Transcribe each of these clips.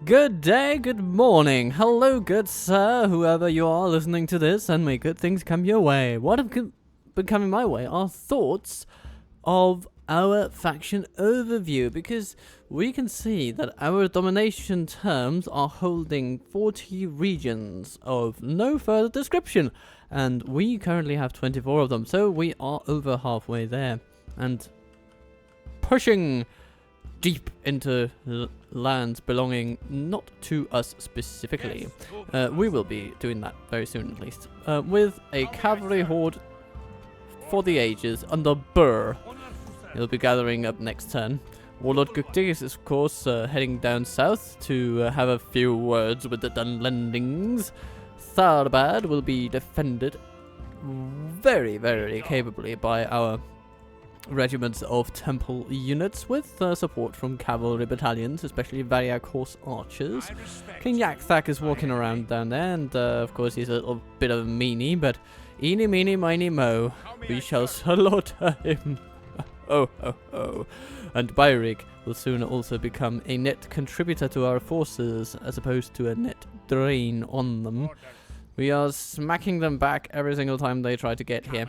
Good day, good morning, hello good sir, whoever you are listening to this, and may good things come your way. What have been coming my way are thoughts of our faction overview, because we can see that our domination terms are holding 40 regions of no further description, and we currently have 24 of them, so we are over halfway there, and pushing deep into lands belonging not to us specifically. We will be doing that very soon, at least, with a cavalry horde for the ages under Burr. He'll be gathering up next turn. Warlord Guktig is, of course, heading down south to have a few words with the Dunlendings. Tharbad will be defended very, very capably by our regiments of temple units with support from cavalry battalions, especially Variac horse archers. King Yakthak is walking around down there, and of course he's a little bit of a meanie, but eeny meeny miny mo, we shall slaughter him. Oh. And Bhaille will soon also become a net contributor to our forces as opposed to a net drain on them. We are smacking them back every single time they try to get here,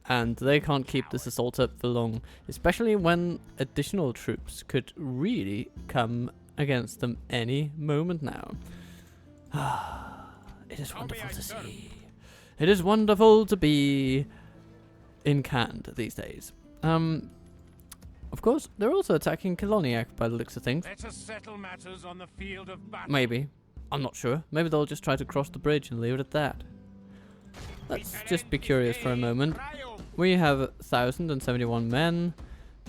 and they can't keep this assault up for long, especially when additional troops could really come against them any moment now. It is wonderful to see. It is wonderful to be in Cand these days. Of course, they're also attacking Keloniak by the looks of things. Let us settle matters on the field of battle. Maybe. I'm not sure. Maybe they'll just try to cross the bridge and leave it at that. Let's just be curious for a moment. We have 1,071 men.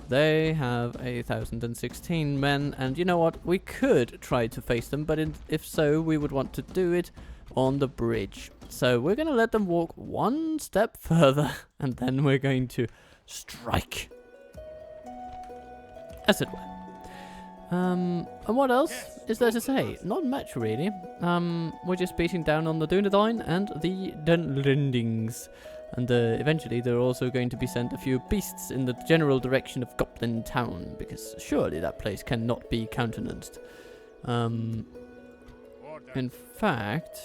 They have 1,016 men. And you know what? We could try to face them, but if so, we would want to do it on the bridge. So we're going to let them walk one step further, and then we're going to strike, as it were. And what else is there to say? Not much, really. We're just beating down on the Dunedain and the Dunlendings. And eventually they're also going to be sent a few beasts in the general direction of Goblin Town, because surely that place cannot be countenanced. In fact,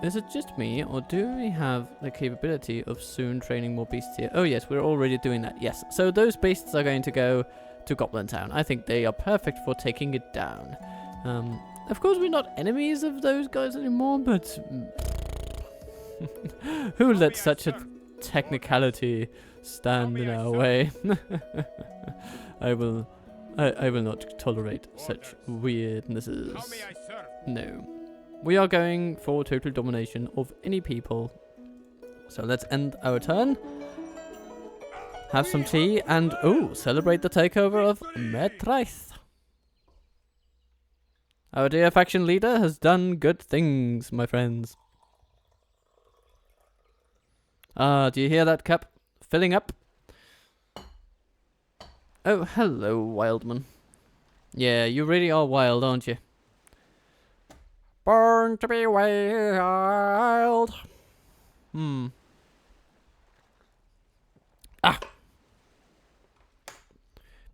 is it just me, or do we have the capability of soon training more beasts here? Oh yes, we're already doing that, yes. So those beasts are going to go to Goblin Town. I think they are perfect for taking it down. Of course, we're not enemies of those guys anymore, but who let such a technicality stand in our way? I will not tolerate such weirdnesses. No. We are going for total domination of any people. So let's end our turn. Have some tea and, celebrate the takeover of Metraith. Our dear faction leader has done good things, my friends. Do you hear that cup filling up? Oh, hello, Wildman. Yeah, you really are wild, aren't you? Born to be wild.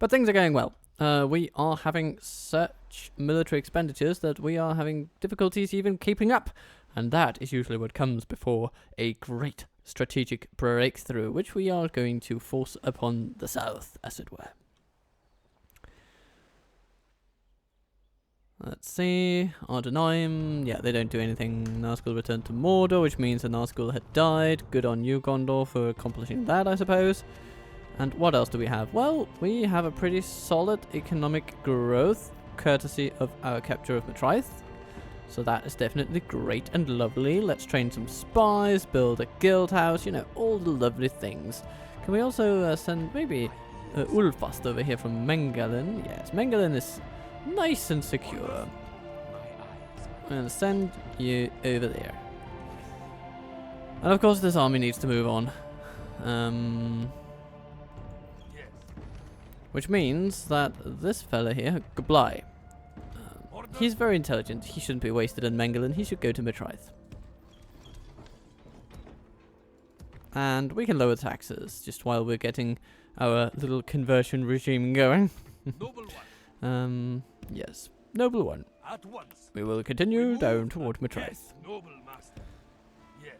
But things are going well. We are having such military expenditures that we are having difficulties even keeping up. And that is usually what comes before a great strategic breakthrough, which we are going to force upon the south, as it were. Let's see. Ardenaim. Yeah, they don't do anything. Nazgul returned to Mordor, which means the Nazgul had died. Good on you, Gondor, for accomplishing that, I suppose. And what else do we have? Well, we have a pretty solid economic growth, courtesy of our capture of Metraith. So that is definitely great and lovely. Let's train some spies, build a guild house, you know, all the lovely things. Can we also send maybe Ulfast over here from Mengelin? Yes, Mengelin is nice and secure. I'm going to send you over there. And of course this army needs to move on. Which means that this fella here, Bhaille, he's very intelligent. He shouldn't be wasted in Mengelin. He should go to Metraith. And we can lower taxes just while we're getting our little conversion regime going. Yes. Noble one. At once. We will We continue move down at- toward Matrice. Yes, noble master. Yes.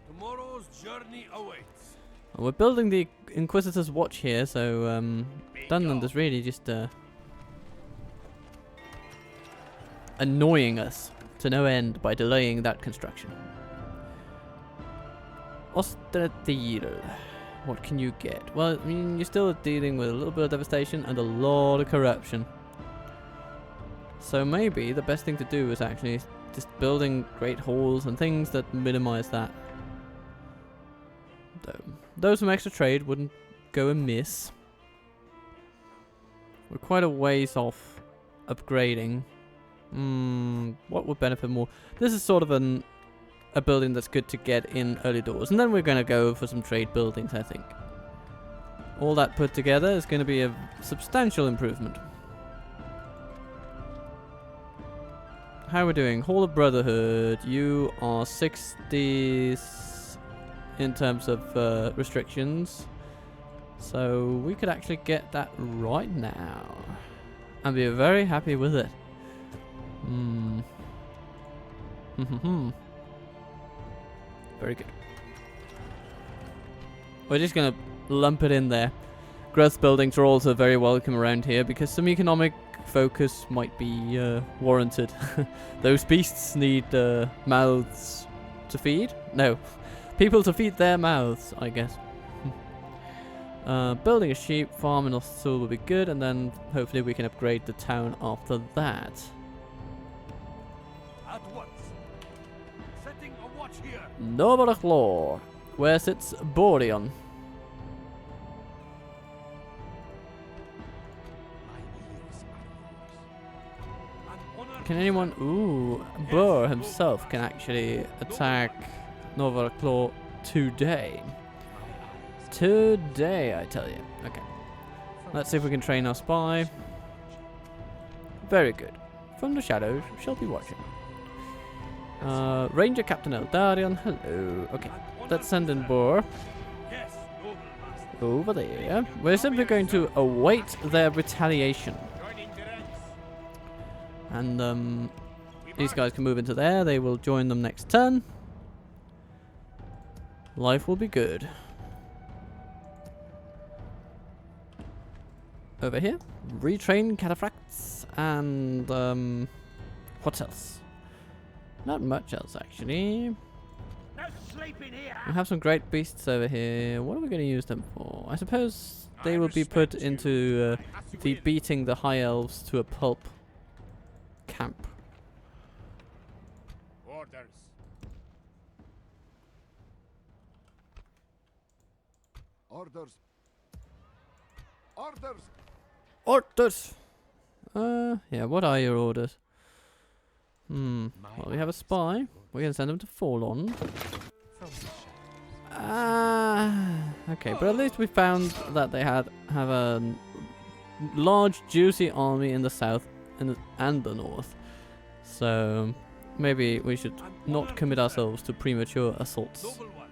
Tomorrow's journey awaits. We're building the Inquisitor's Watch here, so Dunland is really just annoying us to no end by delaying that construction. Osterdeal. What can you get? Well, I mean, you're still dealing with a little bit of devastation and a lot of corruption. So maybe the best thing to do is actually just building great halls and things that minimize that. Though some extra trade wouldn't go amiss. We're quite a ways off upgrading. What would benefit more? This is sort of a building that's good to get in early doors, and then we're going to go for some trade buildings, I think. All that put together is going to be a substantial improvement. How are we doing? Hall of Brotherhood, you are 60s in terms of restrictions. So we could actually get that right now and be very happy with it. Very good. We're just going to lump it in there. Growth buildings are also very welcome around here because some economic focus might be warranted. Those beasts need mouths to feed? No. People to feed their mouths, I guess. Building a sheep farm in Ossul will be good, and then hopefully we can upgrade the town after that. At once. Setting a watch here. Novarachlor. Where sits Boreon? Can anyone... Ooh, Burr himself can actually attack Novarachlor today. Today, I tell you. Okay. Let's see if we can train our spy. Very good. From the shadows, shall be watching. Ranger Captain Adrian, hello. Okay, let's send in Burr. Yes, noble master. Over there. We're simply going to await their retaliation. Joining the ranks. And these guys can move into there. They will join them next turn. Life will be good. Over here, retrain cataphracts and what else? Not much else actually. No sleeping here. We have some great beasts over here. What are we going to use them for? I suppose they will be put into the beating the high elves to a pulp camp. Orders. Orders. Orders. Orders! Yeah, what are your orders? Well, we have a spy. We can send him to Forlorn. Okay, but at least we found that they have a large, juicy army in the south and the north. So maybe we should not commit ourselves to premature assaults. Noble one.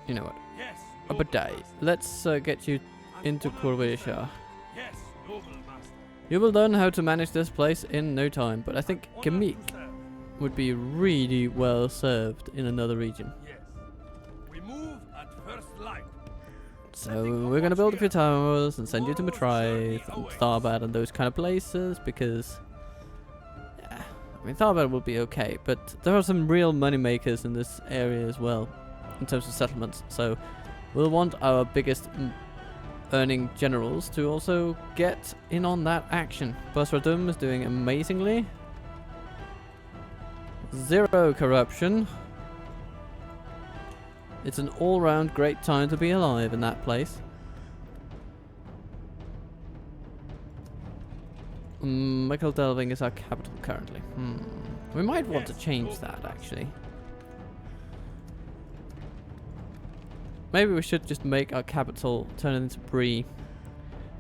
You know what? Yes. Abadai, let's get you into Corvatia. Yes, noble master. You will learn how to manage this place in no time, but I think Gamik would be really well served in another region. Yes. We move at first light. So we're going to build a few towers and send you to Matrice and Tharbad and those kind of places because, yeah, I mean Tharbad will be okay, but there are some real money makers in this area as well in terms of settlements. So we'll want our biggest earning generals to also get in on that action. Busradum is doing amazingly. 0 corruption. It's an all-round great time to be alive in that place. Michael Delving is our capital currently. We might want to change that actually. Maybe we should just make our capital turn it into Bree.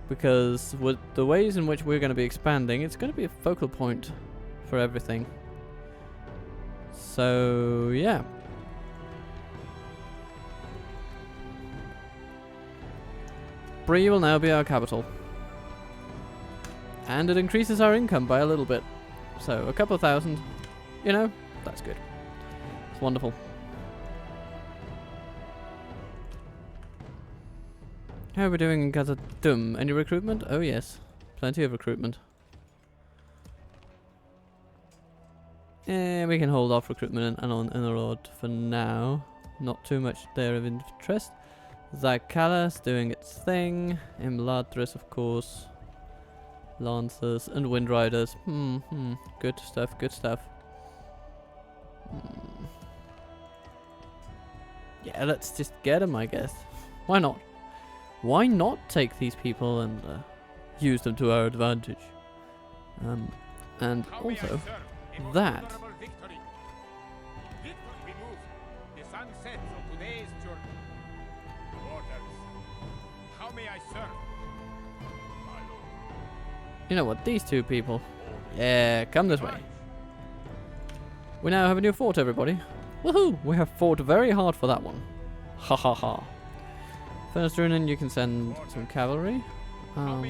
Because with the ways in which we're going to be expanding, it's going to be a focal point for everything. So, yeah. Bree will now be our capital. And it increases our income by a little bit. So a couple of thousand, you know, that's good. It's wonderful. How are we doing in Khazad-dûm? Any recruitment? Oh yes, plenty of recruitment. We can hold off recruitment and on Innerod for now. Not too much there of interest. Zakalas doing its thing. Imladris, of course. Lancers and Windriders. Good stuff, good stuff. Yeah, let's just get them, I guess. Why not? Why not take these people and use them to our advantage? And also, that. The sun sets on today's journey. Orders. How may I serve? My lord. You know what? These two people. Yeah, come this way. We now have a new fort, everybody. Woohoo! We have fought very hard for that one. Ha ha ha. First Runen, you can send some cavalry. Send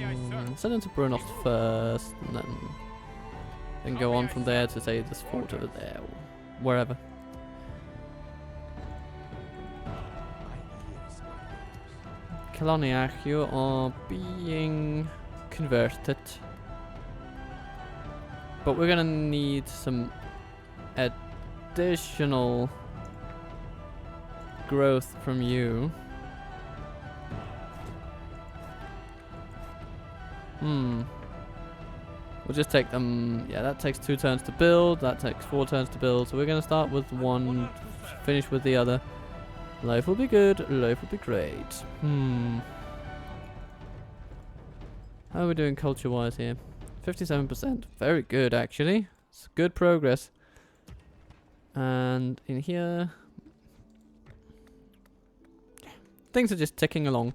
them to Brunost first, and then go on from there to say this fort over there, or wherever. Kaloniach, you are being converted. But we're gonna need some additional growth from you. We'll just take them. Yeah, that takes 2 turns to build. That takes 4 turns to build. So we're gonna start with one, finish with the other. Life will be good. Life will be great. How are we doing culture-wise here? 57%. Very good, actually. It's good progress. And in here, things are just ticking along.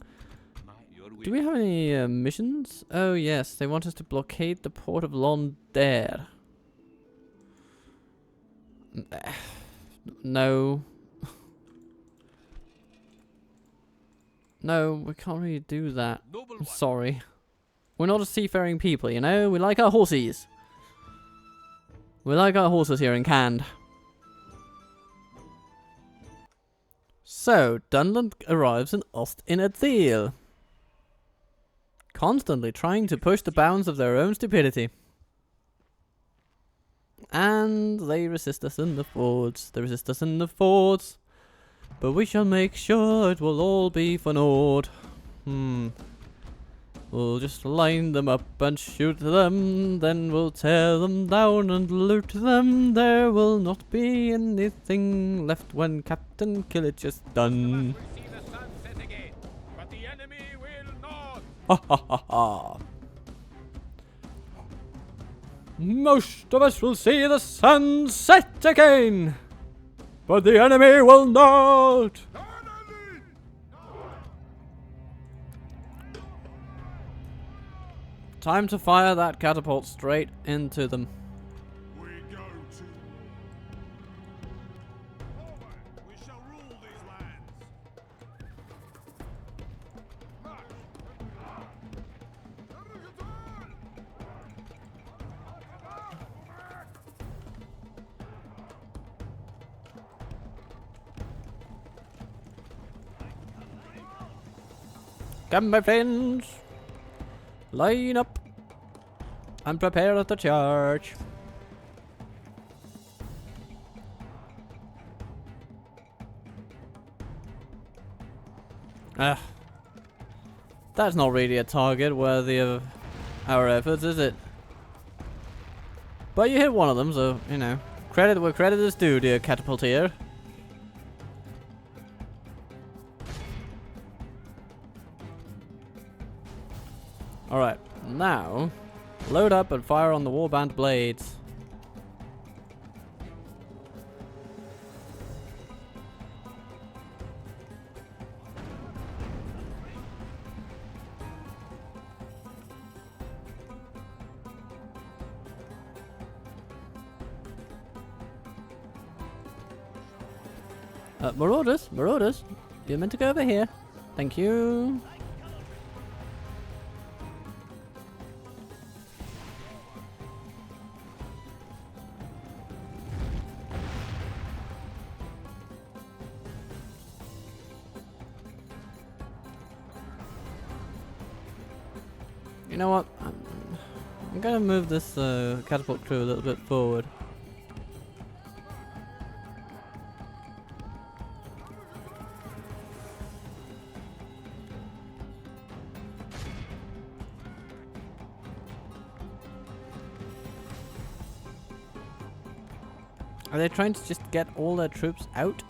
Do we have any missions? Oh yes, they want us to blockade the port of Londair. No. No, we can't really do that. I'm sorry. We're not a seafaring people, you know? We like our horses. We like our horses here in Cand. So, Dunland arrives in Ost-in-Adil. Constantly trying to push the bounds of their own stupidity. And they resist us in the forts. They resist us in the forts. But we shall make sure it will all be for naught. We'll just line them up and shoot them. Then we'll tear them down and loot them. There will not be anything left when Captain Killage is done. Ha ha ha ha. Most of us will see the sun set again, but the enemy will not. Time to fire that catapult straight into them. We go to. We shall rule these lands. Come, my friends. Line up and prepare to charge. That's not really a target worthy of our efforts, is it? But you hit one of them, so, you know, credit where credit is due, dear catapultier. Alright, now, load up and fire on the warband blades. Marauders, you're meant to go over here. Thank you. You know what? I'm gonna move this catapult crew a little bit forward. Are they trying to just get all their troops out?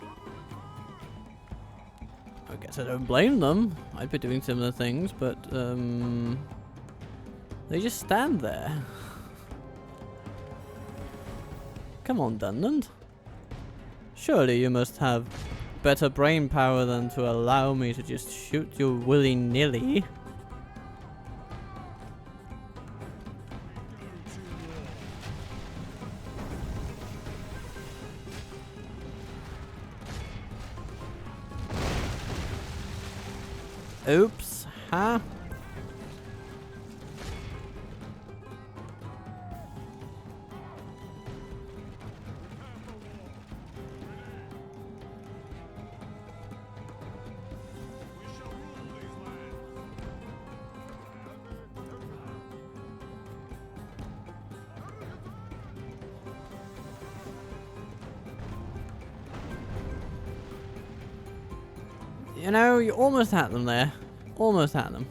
I guess I don't blame them. I'd be doing similar things, but they just stand there. Come on, Dunland. Surely you must have better brain power than to allow me to just shoot you willy-nilly. Oops, huh? You know, you almost had them there. Almost had them.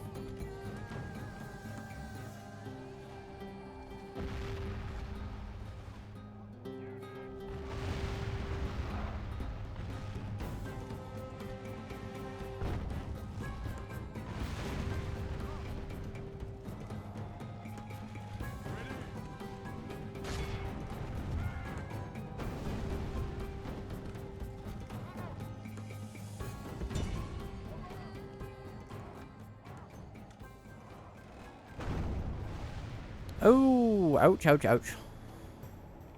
Oh, ouch, ouch, ouch.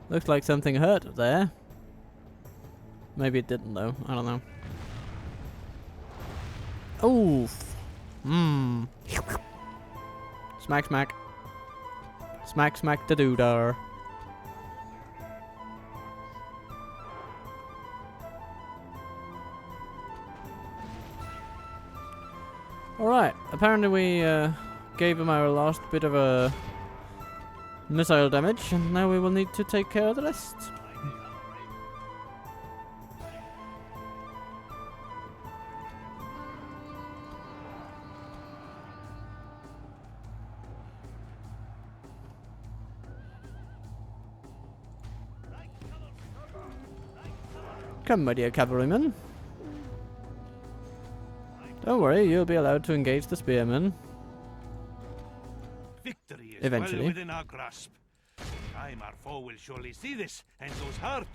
Looks like something hurt up there. Maybe it didn't though, I don't know. Oof. Mmm. Smack, smack. Smack, smack the doodar. Alright, apparently we gave him our last bit of a missile damage, and now we will need to take care of the rest. Come, my dear cavalryman. Don't worry, you'll be allowed to engage the spearmen. Victory is Eventually. well within our grasp. Time our foe will surely see this and lose heart.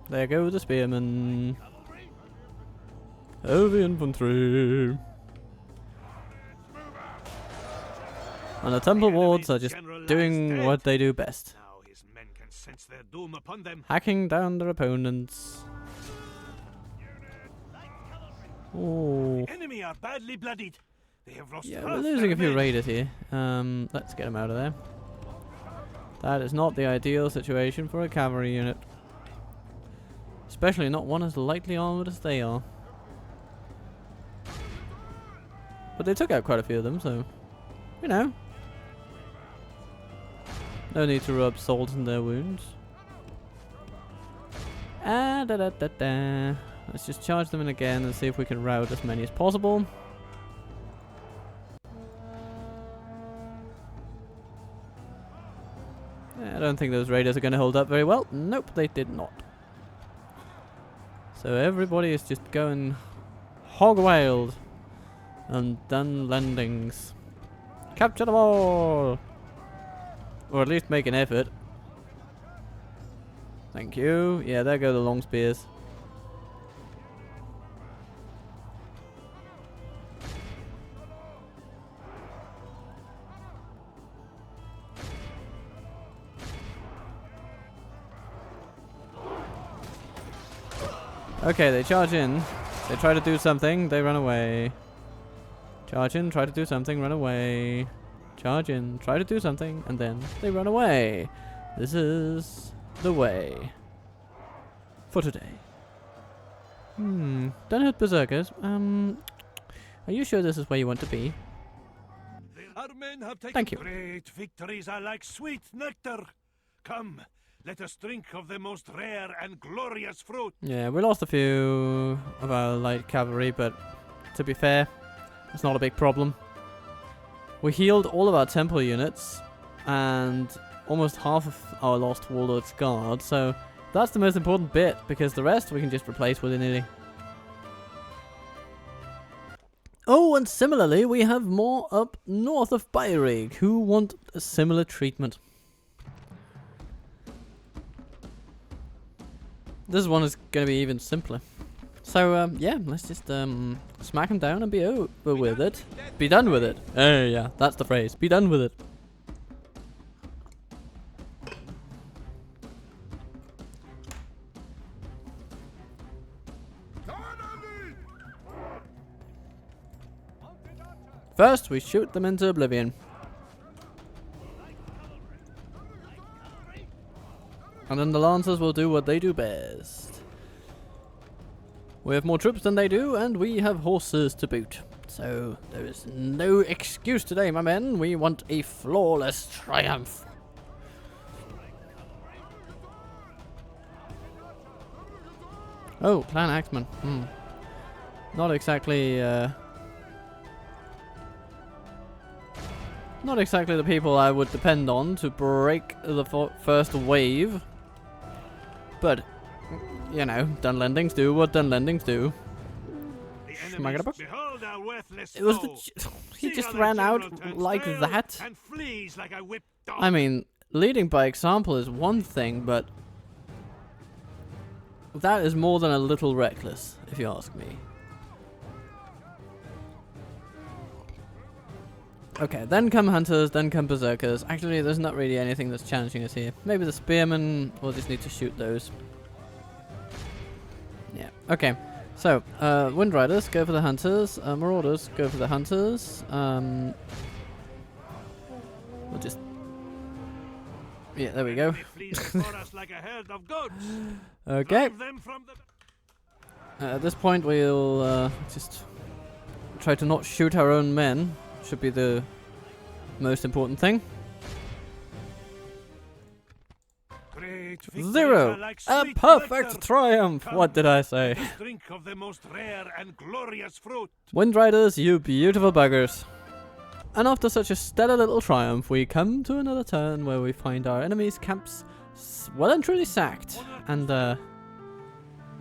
There go the spearmen. Heavy infantry. And the temple wards are just doing what they do best. Now his men can sense their doom upon them. Hacking down their opponents. Oh. Enemy are badly bloodied. They have lost Yeah, half we're losing their a few men. raiders here. Let's get them out of there. That is not the ideal situation for a cavalry unit. Especially not one as lightly armored as they are. But they took out quite a few of them, so, you know. No need to rub salt in their wounds. Ah, da da da da. Let's just charge them in again and see if we can rout as many as possible. I don't think those raiders are going to hold up very well. Nope, they did not. So everybody is just going hog wild and done landings. Capture them all! Or at least make an effort. Thank you. Yeah, there go the long spears. Okay, they charge in. They try to do something, they run away. Charge in, try to do something, run away. Charge in, try to do something, and then they run away. This is the way for today. Don't hurt berserkers. Are you sure this is where you want to be? Our men have taken Thank you. great victories are like sweet nectar. Come, let us drink of the most rare and glorious fruit. Yeah, we lost a few of our light cavalry, but to be fair, it's not a big problem. We healed all of our temple units and almost half of our lost warlord's guard, so that's the most important bit, because the rest we can just replace willy-nilly. Oh, and similarly, we have more up north of Bhaille who want a similar treatment. This one is going to be even simpler. So, yeah, let's just smack them down and be over with it. Be done with it. Oh, yeah, that's the phrase. Be done with it. First, we shoot them into oblivion. And then the Lancers will do what they do best. We have more troops than they do, and we have horses to boot. So, there is no excuse today, my men. We want a flawless triumph. Oh, Clan Axeman. Not exactly, not exactly the people I would depend on to break the first wave. But, you know, Dunlendings do what Dunlendings do. Behold our worthless It was foe. he See just how ran the out general turns like tail that. and flees like a whipped dog. I mean, leading by example is one thing, but that is more than a little reckless, if you ask me. Okay, then come hunters, then come berserkers. Actually, there's not really anything that's challenging us here. Maybe the spearmen, we'll just need to shoot those. Yeah, okay. So, Wind Riders, go for the hunters. Marauders, go for the hunters. We'll just... Yeah, there we go. Enemy flees before us like a herd of goats. Okay. Drive them from the At this point, we'll just try to not shoot our own men. Should be the most important thing. great victories 0. are like A sweet perfect nectar. triumph. Come, What did I say? let us drink of the most rare and glorious fruit. Wind Riders, you beautiful buggers. And after such a stellar little triumph, we come to another turn where we find our enemies' camps well and truly sacked. And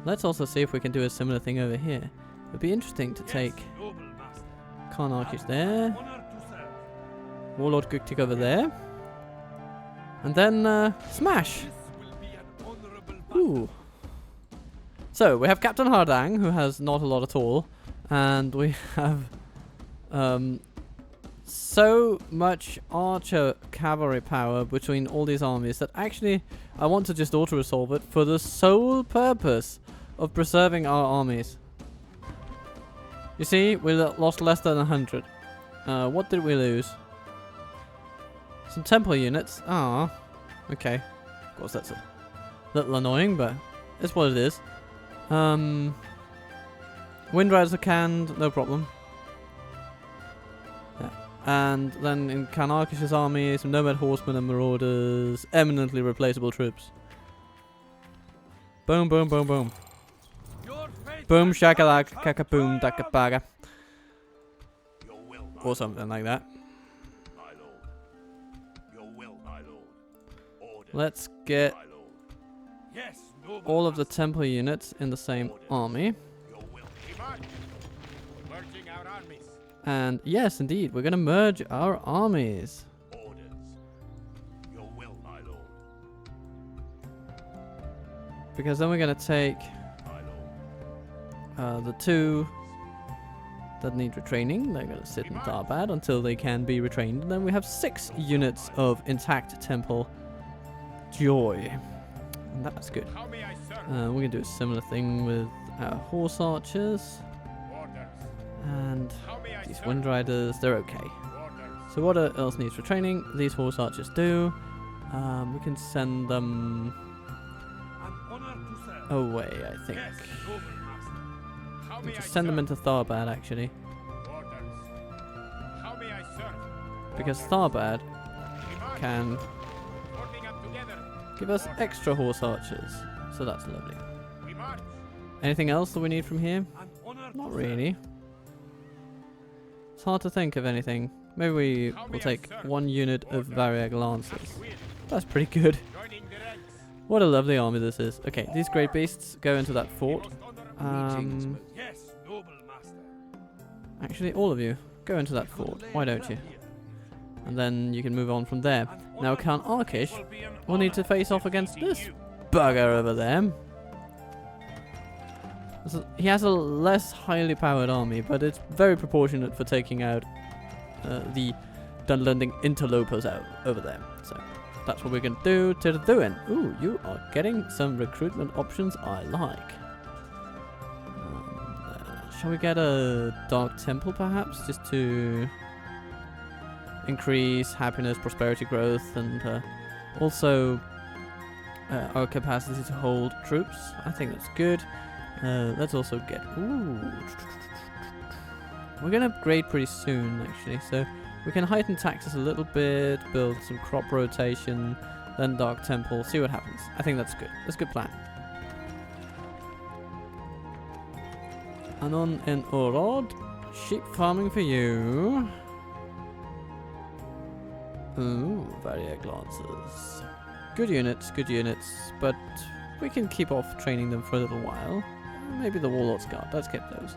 let's also see if we can do a similar thing over here. It'd be interesting to take Yes, noble master. Carnarchus there, Honor to serve. Warlord Guktik over there, and then smash. This will be an honorable battle. Ooh. So we have Captain Hardang, who has not a lot at all, and we have so much archer cavalry power between all these armies that actually I want to just auto-resolve it for the sole purpose of preserving our armies. You see, we lost less than 100. What did we lose? Some temple units. Ah, okay. Of course, that's a little annoying, but it's what it is. Wind Riders are canned, no problem. Yeah. And then in Carnarchus' army, some Nomad Horsemen and Marauders, eminently replaceable troops. Boom, boom, boom, boom. Your fate Boom, has shakalak, come kakaboom, triumph. dakabaga. Your will, my Or something like that. my lord. Your will, my lord. Order, Let's get my lord. Yes, noble all of the master. temple units in the same army. Your will. We march. Merging our armies. And yes, indeed, we're going to merge our armies. Orders. Your will, my lord. Because then we're going to take My lord. the two that need retraining. They're going to sit in Darbad until they can be retrained. And then we have 6 units of intact temple joy. And that's good. How may I serve? We're going to do a similar thing with our horse archers. Orders. And How may I these serve? wind riders, they're okay. Orders. So what else needs retraining? These horse archers do. We can send them honor to serve. away, I think. Yes, noble master. How may I Just send them serve? into Tharbad, actually. Orders. How may I serve? Because Tharbad We march. can Working up together. give us extra horse archers. So that's lovely. We march. Anything else that we need from here? An honor to Not serve. really. It's hard to think of anything. Maybe we will take 1 unit of Variag Lancers. Will. That's pretty good. Joining the ranks. What a lovely army this is. Okay, these great beasts go into that fort. Most honorable. Yes, noble master. Actually, all of you, go into that fort. Why don't you? And then you can move on from there. Now, Count Arkish will need to face off against this bugger over there. He has a less highly powered army, but it's very proportionate for taking out the Dunlending interlopers out over there. So that's what we're going to do to do it. Ooh, you are getting some recruitment options I like. Shall we get a Dark Temple perhaps, just to increase happiness, prosperity, growth, and also our capacity to hold troops? I think that's good. Let's also get... Ooh. We're going to upgrade pretty soon, actually, so we can heighten taxes a little bit, build some crop rotation, then Dark Temple, see what happens. I think that's good. That's a good plan. Anon and Orod, sheep farming for you. Ooh, Variag Lancers. Good units, but we can keep off training them for a little while. Maybe the Warlord's Guard, let's get those.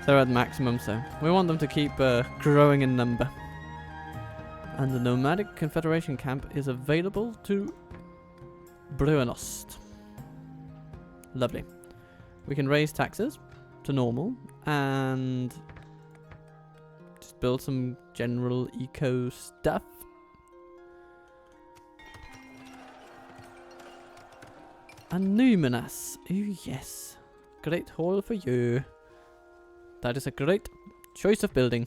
They're at maximum, so we want them to keep growing in number. And the Nomadic Confederation camp is available to Bruenost. Lovely. We can raise taxes to normal and just build some general eco stuff. And Numinous. Oh yes. Great hall for you. That is a great choice of building.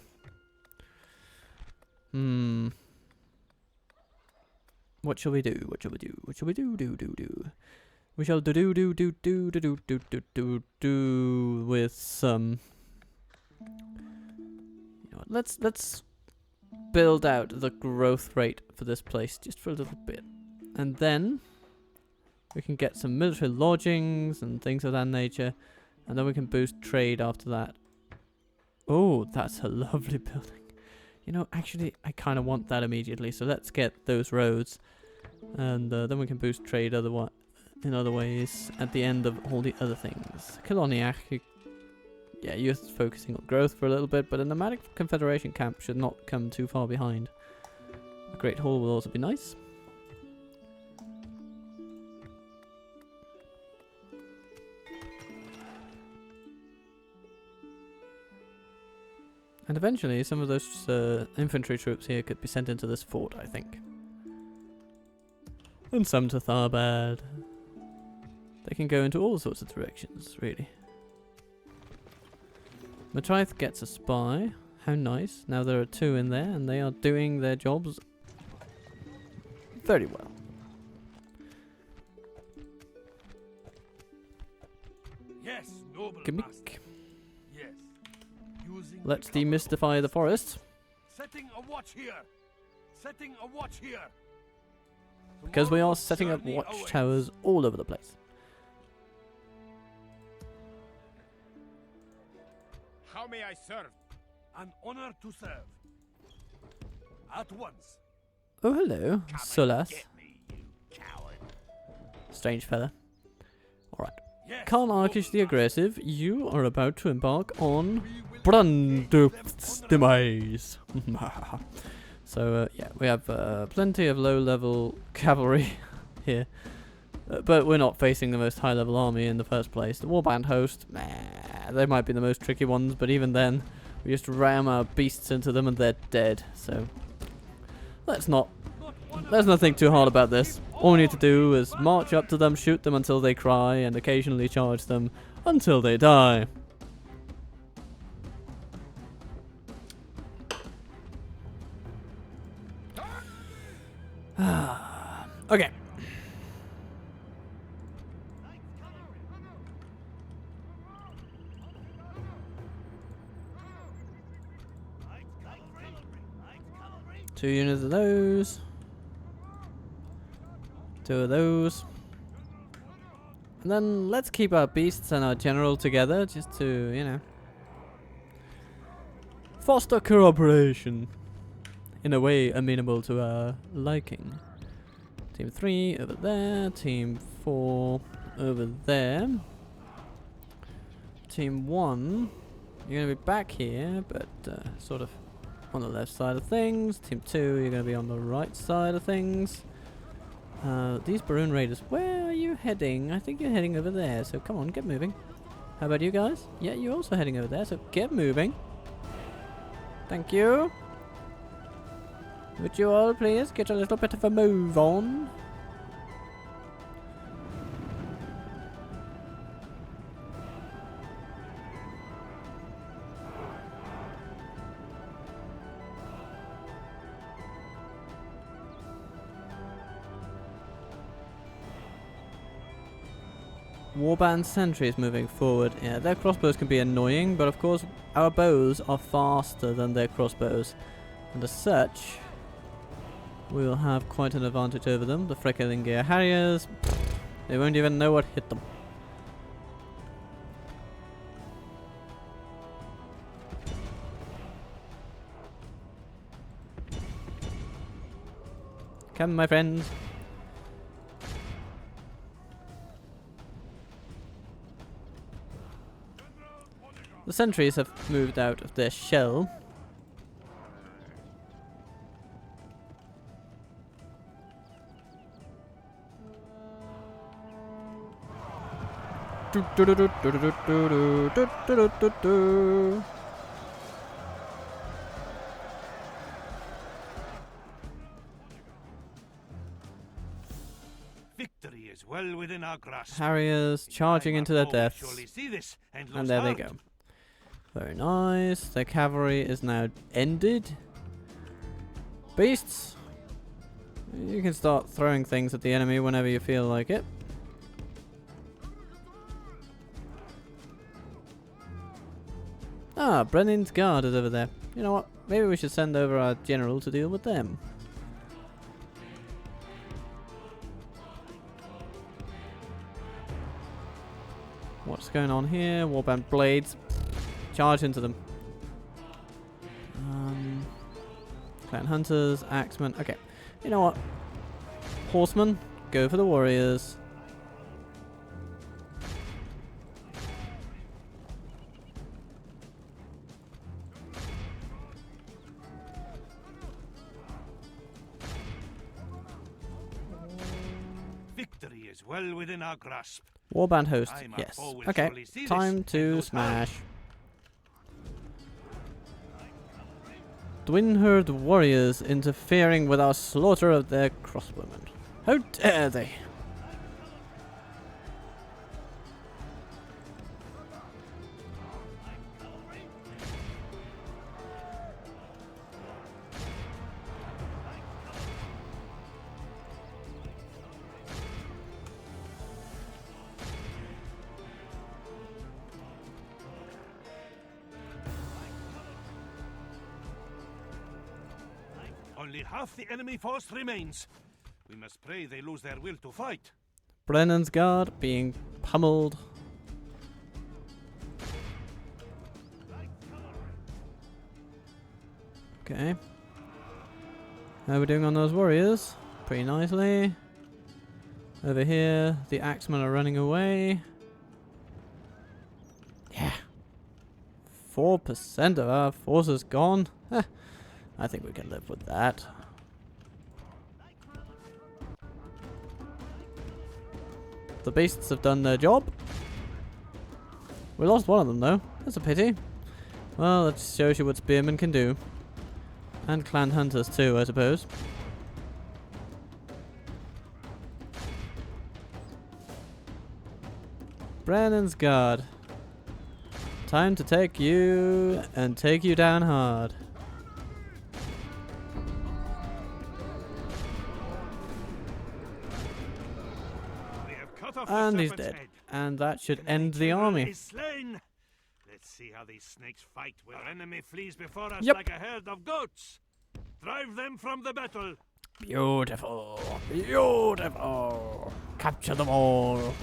What shall we do? What shall we do? What shall we do? We shall do with some. You know what, let's build out the growth rate for this place just for a little bit, and then we can get some military lodgings and things of that nature, and then we can boost trade after that. Oh, that's a lovely building. You know, actually, I kind of want that immediately, so let's get those roads, and then we can boost trade in other ways at the end of all the other things. Kiloniak, yeah, you're focusing on growth for a little bit, but a nomadic confederation camp should not come too far behind. A great hall will also be nice. And eventually, some of those infantry troops here could be sent into this fort, I think. And some to Tharbad. They can go into all sorts of directions, really. Matriath gets a spy. How nice. Now there are 2 in there, and they are doing their jobs very well. Yes, noble Gimmick. master. Yes. Using Let's the cover demystify the forest. Setting a watch here. Setting a watch here. Because we are Tomorrow's setting up journey watchtowers awaits. all over the place. How may I serve? An honor to serve. At once. Oh, hello, Solas. Get me, you coward. Strange fella. Alright. Yes, Karl noble Arkish the master. Aggressive, you are about to embark on Brandup's demise. So, yeah, we have plenty of low-level cavalry here. But we're not facing the most high-level army in the first place. The Warband host, they might be the most tricky ones, but even then, we just ram our beasts into them and they're dead. So, let's not think too hard about this. All we need to do is march up to them, shoot them until they cry, and occasionally charge them until they die. Okay. 2 units of those. 2 of those. And then let's keep our beasts and our general together just to, you know, foster cooperation in a way amenable to our liking. Team 3 over there, team 4 over there. Team 1, you're going to be back here, but sort of on the left side of things. Team 2, you're going to be on the right side of things. These Baroon Raiders, where are you heading? I think you're heading over there, so come on, get moving. How about you guys? Yeah, you're also heading over there, so get moving. Thank you. Would you all please get a little bit of a move on? Warband sentries moving forward. Yeah, their crossbows can be annoying, but of course our bows are faster than their crossbows. And as such, we will have quite an advantage over them. The Frecklingia Harriers, they won't even know what hit them. Come, my friends. The sentries have moved out of their shell. Victory is well within our grasp. Harriers charging into their deaths. And there they go. go. Very nice. Their cavalry is now ended. Beasts, you can start throwing things at the enemy whenever you feel like it. Ah, Brennan's guard is over there. You know what? Maybe we should send over our general to deal with them. What's going on here? Warband blades. Charge into them. Clan hunters, axemen. Okay. You know what? Horsemen, go for the warriors. Victory is well within our grasp. Warband host, yes. Okay, time to smash. Dwinherd warriors interfering with our slaughter of their crossbowmen. How dare they! Only half the enemy force remains. We must pray they lose their will to fight. Brennan's guard being pummeled. Okay. How are we doing on those warriors? Pretty nicely. Over here, the axemen are running away. Yeah. 4% of our forces gone. I think we can live with that. The beasts have done their job. We lost one of them though. That's a pity. Well, that shows you what spearmen can do. And clan hunters too, I suppose. Brennan's guard. Time to take you and take you down hard. And he's dead. And that should end the army. Let's see how these snakes fight when our enemy flees before us Yep. like a herd of goats. Drive them from the battle. Beautiful. Beautiful. Capture them all.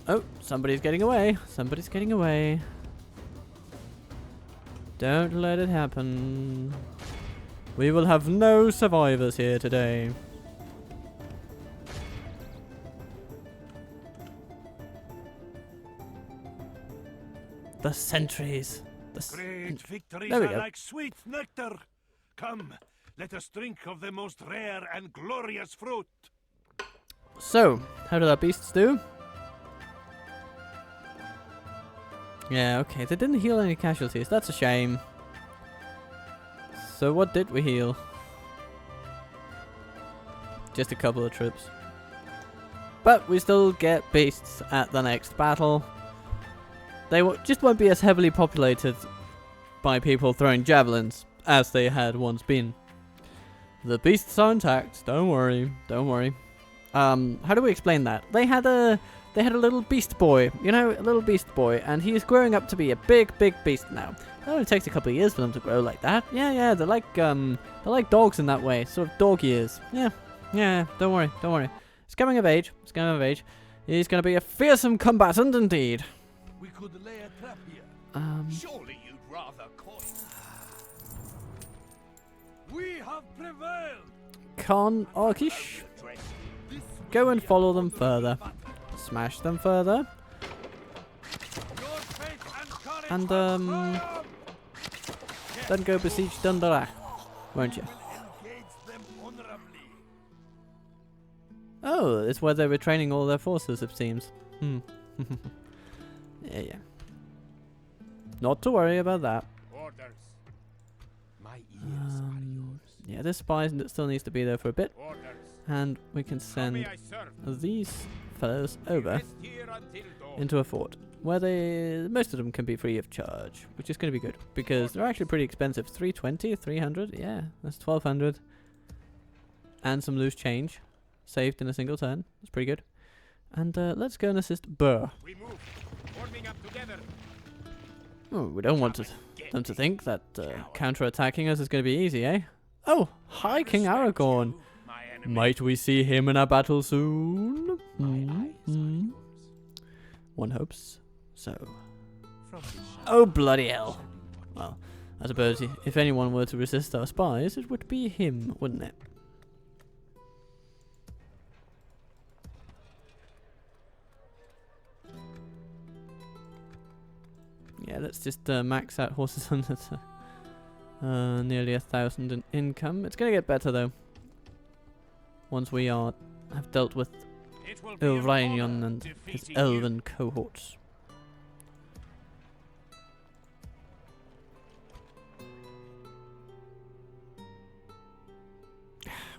Oh, somebody's getting away. Somebody's getting away. Don't let it happen. We will have no survivors here today. The sentries. Great victories There we are go. like sweet nectar. Come, let us drink of the most rare and glorious fruit. So, how did our beasts do? Yeah, okay, they didn't heal any casualties. That's a shame. So what did we heal? Just a couple of troops. But we still get beasts at the next battle. They just won't be as heavily populated by people throwing javelins as they had once been. The beasts are intact. Don't worry. Don't worry. How do we explain that? They had a little beast boy, you know, a little beast boy, and he's growing up to be a big beast now. It only takes a couple of years for them to grow like that. Yeah, they're like dogs in that way, sort of dog years. Yeah, don't worry. He's coming of age. He's gonna be a fearsome combatant indeed. We could lay a trap here. Surely you'd rather call. We have prevailed. Con Orkish, go and follow them further. Smash them further. Your faith and courage And, triumph. then go besiege Dundalach, won't you? Engage them honorably. Oh, it's where they were training all their forces, it seems. Yeah. Not to worry about that. Orders. My ears are yours. Yeah, this spy still needs to be there for a bit. Orders. And we can How send may I serve? these fellows over Rest here until dawn. into a fort where most of them can be free of charge, which is going to be good because they're actually pretty expensive. 320, 300, yeah, that's 1200, and some loose change saved in a single turn. That's pretty good. And let's go and assist Burr. We move. Forming up together. Oh, we don't want them to think that counter-attacking us is going to be easy, eh? Oh, hi, King Aragorn. My enemy. Might we see him in a battle soon? One hopes so. Oh, bloody hell. Well, I suppose if anyone were to resist our spies, it would be him, wouldn't it? Yeah, let's just max out horses under nearly 1,000 in income. It's going to get better, though. Once we have dealt with It will be an Ilvrion honor and his defeating elven cohorts.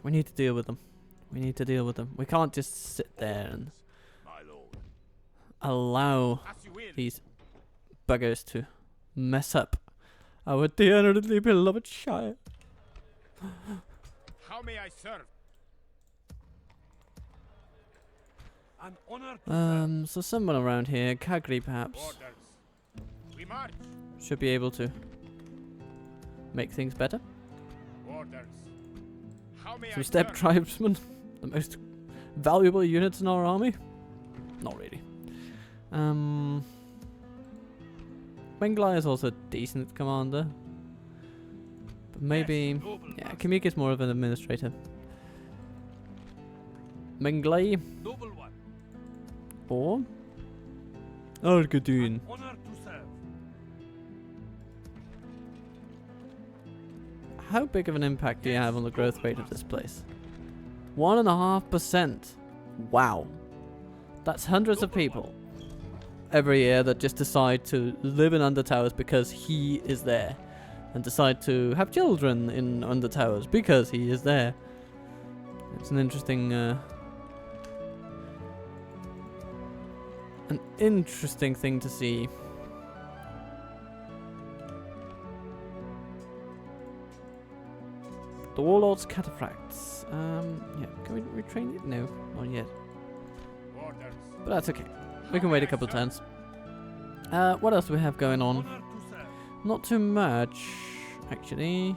We need to deal with them. We can't just sit there and My lord. allow As you will. these buggers to mess up our dearly beloved Shire. How may I serve? An honor to So someone around here, Kagri perhaps, Orders. We march. should be able to make things better. Orders. How may Some I steppe serve? tribesmen, the most valuable units in our army. Not really. Menglai is also a decent commander. But maybe, noble yeah, master. Kamika's more of an administrator. Menglai noble one. or Argadun. Honor to serve. How big of an impact do you have on the growth rate of this place? 1.5%. Wow. That's hundreds of people every year that just decide to live in Undertowers because he is there. And decide to have children in Undertowers because he is there. It's an interesting thing to see. The Warlord's Cataphracts. Yeah, can we retrain it? No, not yet. Orders. But that's okay. We can wait a couple turns. What else do we have going on? Honor to serve. Not too much, actually.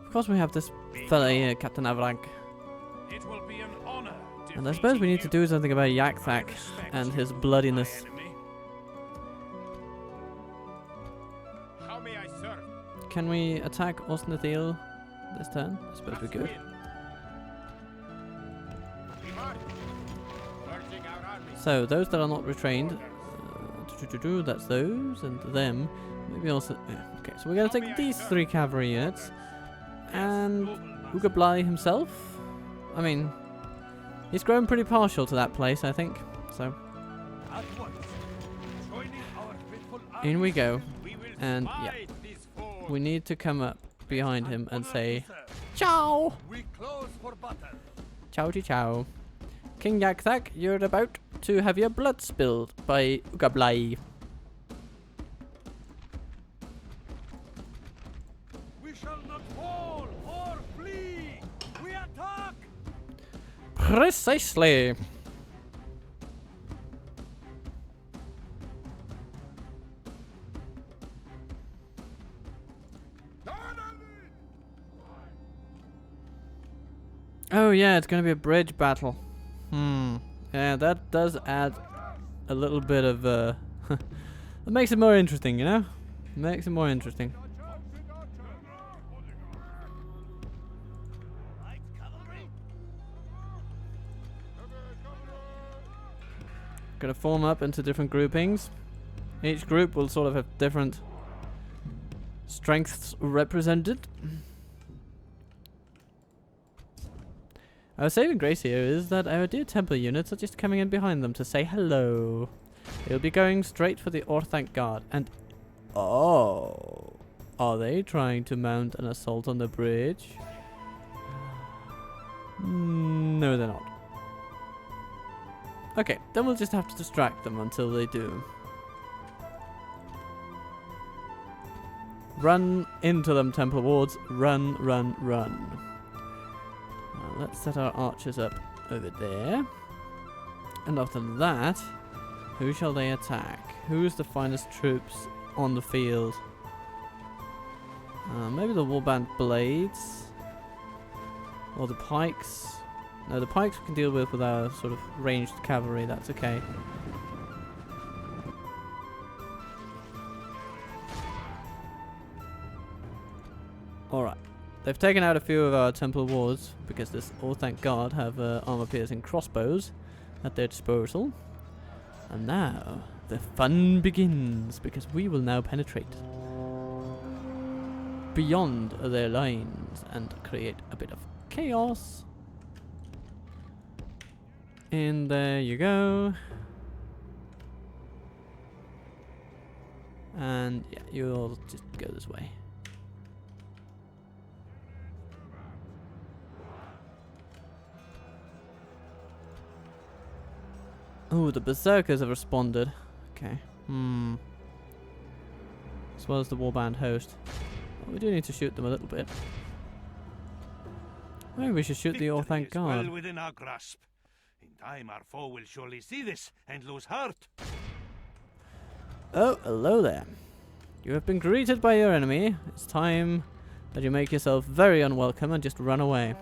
Of course, we have this fella here, Captain Avrank. It will be an honor. And I suppose we need to do something about Yakthak and his bloodiness. How may I serve? Can we attack Osnathil this turn? I suppose we could. We march. Merging our armies. So, those that are not retrained, that's those, and them. Maybe also... yeah, okay, so we're going to take these 3 cavalry units. And Bhaille himself? I mean, he's grown pretty partial to that place, I think. So, At once. Joining our faithful in we go. We will And, yeah. smite these foes. We need to come up behind him and honor say, to serve. Ciao! We close for battle. Ciao ciao. King Yakthak, you're about to have your blood spilled by Bhaille. We shall not fall or flee. We attack. Precisely. Oh yeah, it's gonna be a bridge battle. Yeah, that does add a little bit of it makes it more interesting, you know? Makes it more interesting. Light cavalry. Gonna form up into different groupings. Each group will sort of have different strengths represented. Our saving grace here is that our dear Templar units are just coming in behind them to say hello. They'll be going straight for the Orthanc Guard. And oh, are they trying to mount an assault on the bridge? No, they're not. Okay, then we'll just have to distract them until they do. Run into them, Templar wards. Run, run, run. Let's set our archers up over there. And after that, who shall they attack? Who's the finest troops on the field? Maybe the warband blades? Or the pikes? No, the pikes we can deal with our sort of ranged cavalry, that's okay. Alright. They've taken out a few of our Templar wards because this Orthanc Guard have armor-piercing crossbows at their disposal. And now the fun begins because we will now penetrate beyond their lines and create a bit of chaos. And there you go. And yeah, you'll just go this way. Oh, the Berserkers have responded. Okay. As well as the warband host. Well, we do need to shoot them a little bit. Maybe we should shoot the Victory Orthanc is Guard. well within our grasp. In time, our foe will surely see this and lose heart. Oh, hello there. You have been greeted by your enemy. It's time that you make yourself very unwelcome and just run away.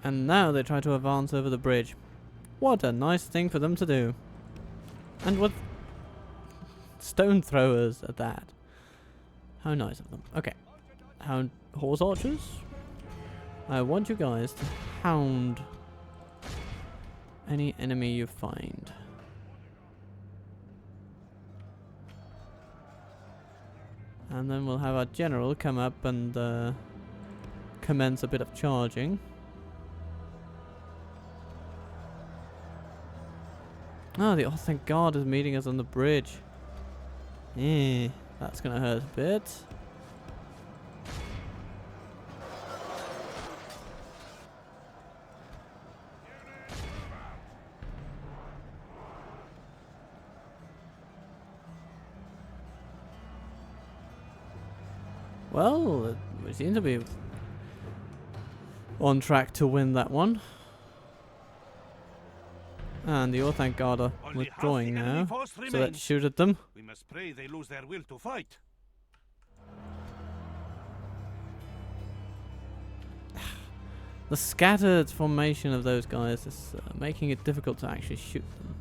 And now they try to advance over the bridge. What a nice thing for them to do. And with stone throwers at that. How nice of them. Okay. Horse archers? I want you guys to hound any enemy you find. And then we'll have our general come up and commence a bit of charging. Oh, the thank God is meeting us on the bridge. That's gonna hurt a bit. Well, we seem to be on track to win that one. And the thank God are Only withdrawing half the enemy now. force So let's remains. shoot at them. We must pray they lose their will to fight. The scattered formation of those guys is making it difficult to actually shoot them.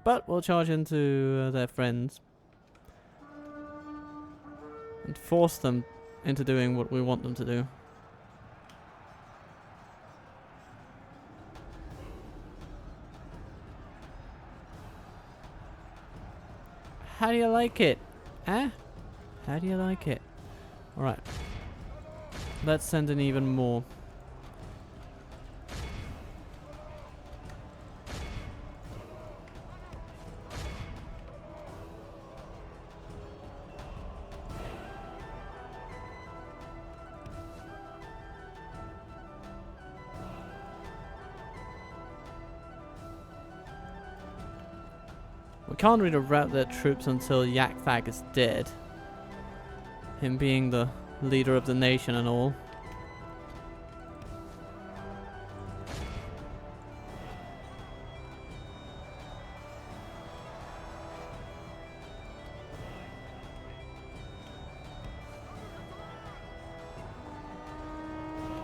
But we'll charge into their friends and force them into doing what we want them to do. How do you like it? Huh? How do you like it? Alright. Let's send in even more. We can't really rout their troops until Yak Thag is dead. Him being the leader of the nation and all.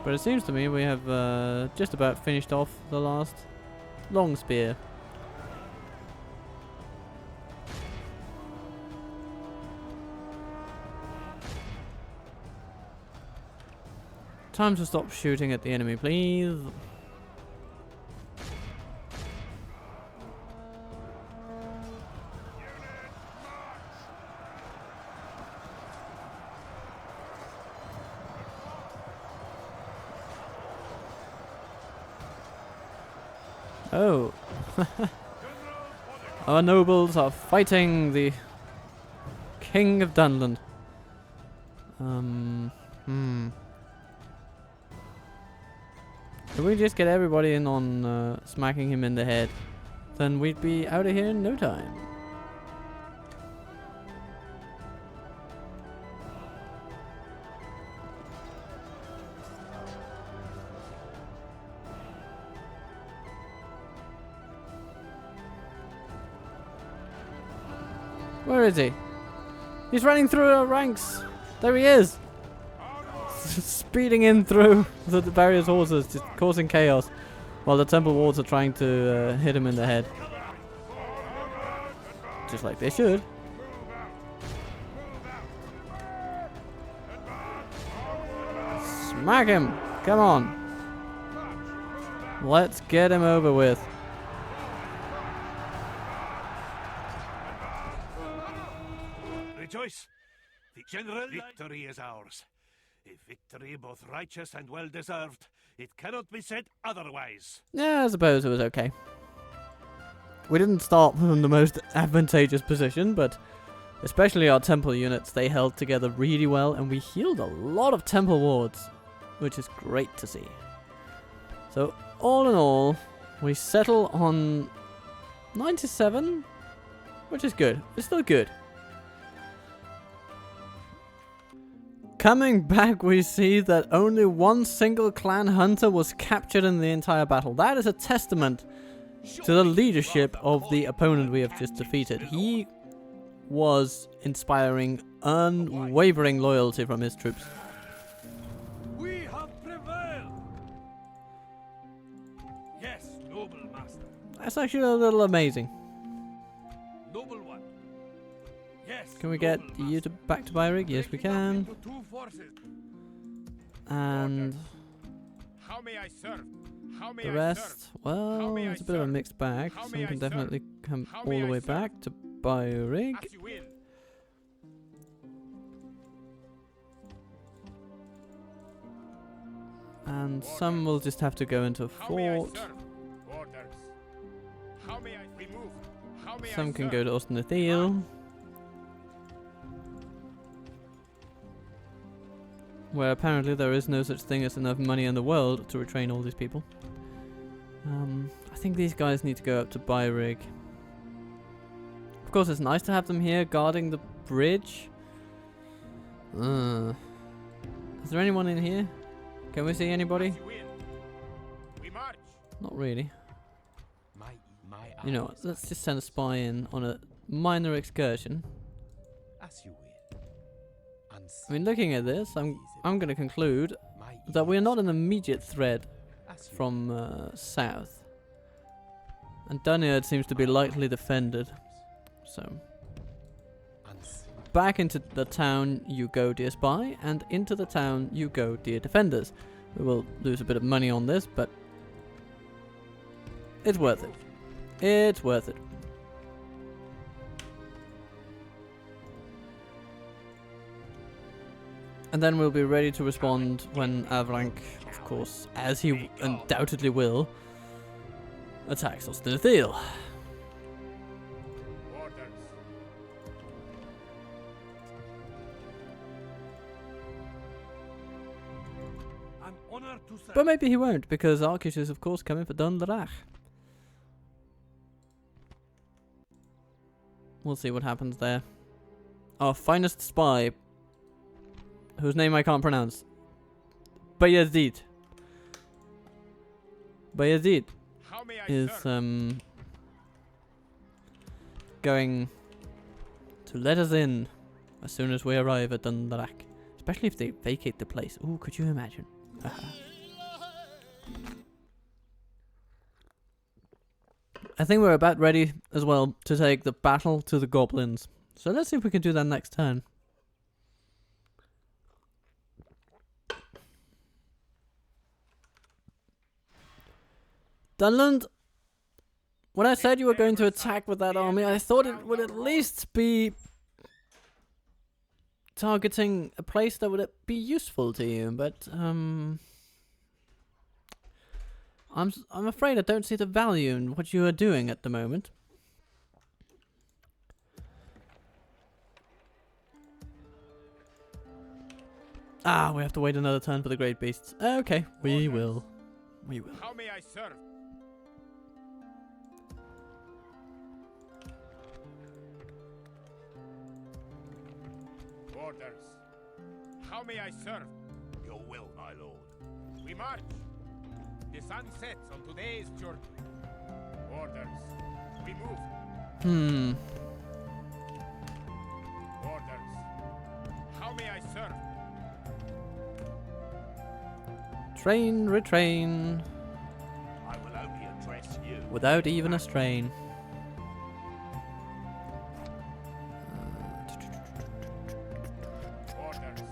But it seems to me we have just about finished off the last long spear. Time to stop shooting at the enemy, please. Oh. Our nobles are fighting the King of Dunland. If we just get everybody in on smacking him in the head, then we'd be out of here in no time. Where is he? He's running through our ranks. There he is. Speeding in through the various horses, just causing chaos, while the temple wards are trying to hit him in the head. Just like they should. Smack him! Come on! Let's get him over with. Rejoice! The general victory is ours. A victory both righteous and well-deserved. It cannot be said otherwise. Yeah, I suppose it was okay. We didn't start from the most advantageous position, but especially our temple units, they held together really well, and we healed a lot of temple wards, which is great to see. So, all in all, we settle on 97, which is good. It's still good. Coming back, we see that only one single clan hunter was captured in the entire battle. That is a testament to the leadership of the opponent we have just defeated. He was inspiring unwavering loyalty from his troops. We have prevailed. Yes, noble master. That's actually a little amazing. Noble one. Yes. Can we get you to back to Bhaille? Yes, we can. Into two forces. And How may I serve? How may the I rest, serve? well, How may I it's a bit of a serve? mixed bag. How Some may I can serve? definitely come How all may the I way serve? back to Bhaille. As you will. And some will just have to go into a How may I fort. serve? Orders. How may I remove? How may Some I can serve? go to Ostenithil, where apparently there is no such thing as enough money in the world to retrain all these people. I think these guys need to go up to Bhaille. Of course, it's nice to have them here guarding the bridge. Is there anyone in here? Can we see anybody? As you will. We march. Not really. My You know what? Let's just send a spy in on a minor excursion. As you will. I mean, looking at this, I'm going to conclude that we're not an immediate threat from south. And Dunyard seems to be lightly defended. So, back into the town you go, dear spy, and into the town you go, dear defenders. We will lose a bit of money on this, but it's worth it. It's worth it. And then we'll be ready to respond when Avrank, of course, as he undoubtedly will, attacks Ostenithil. Orders. An honor to serve. But maybe he won't, because Arkish is, of course, coming for Dunlarach. We'll see what happens there. Our finest spy, whose name I can't pronounce. Bayezid. Bayezid How may I is serve? going to let us in as soon as we arrive at Dunlarach. Especially if they vacate the place. Ooh, could you imagine? I think we're about ready as well to take the battle to the Goblins. So let's see if we can do that next turn. Dunland, when I said you were going to attack with that army, I thought it would at least be targeting a place that would be useful to you, but I'm afraid I don't see the value in what you are doing at the moment. Ah, we have to wait another turn for the great beasts. Okay, we will. We will. How may I serve? Orders. How may I serve? Your will, my lord. We march. The sun sets on today's journey. Orders. We move. Orders. How may I serve? Train, retrain, I will only address you. without even a strain. Orders.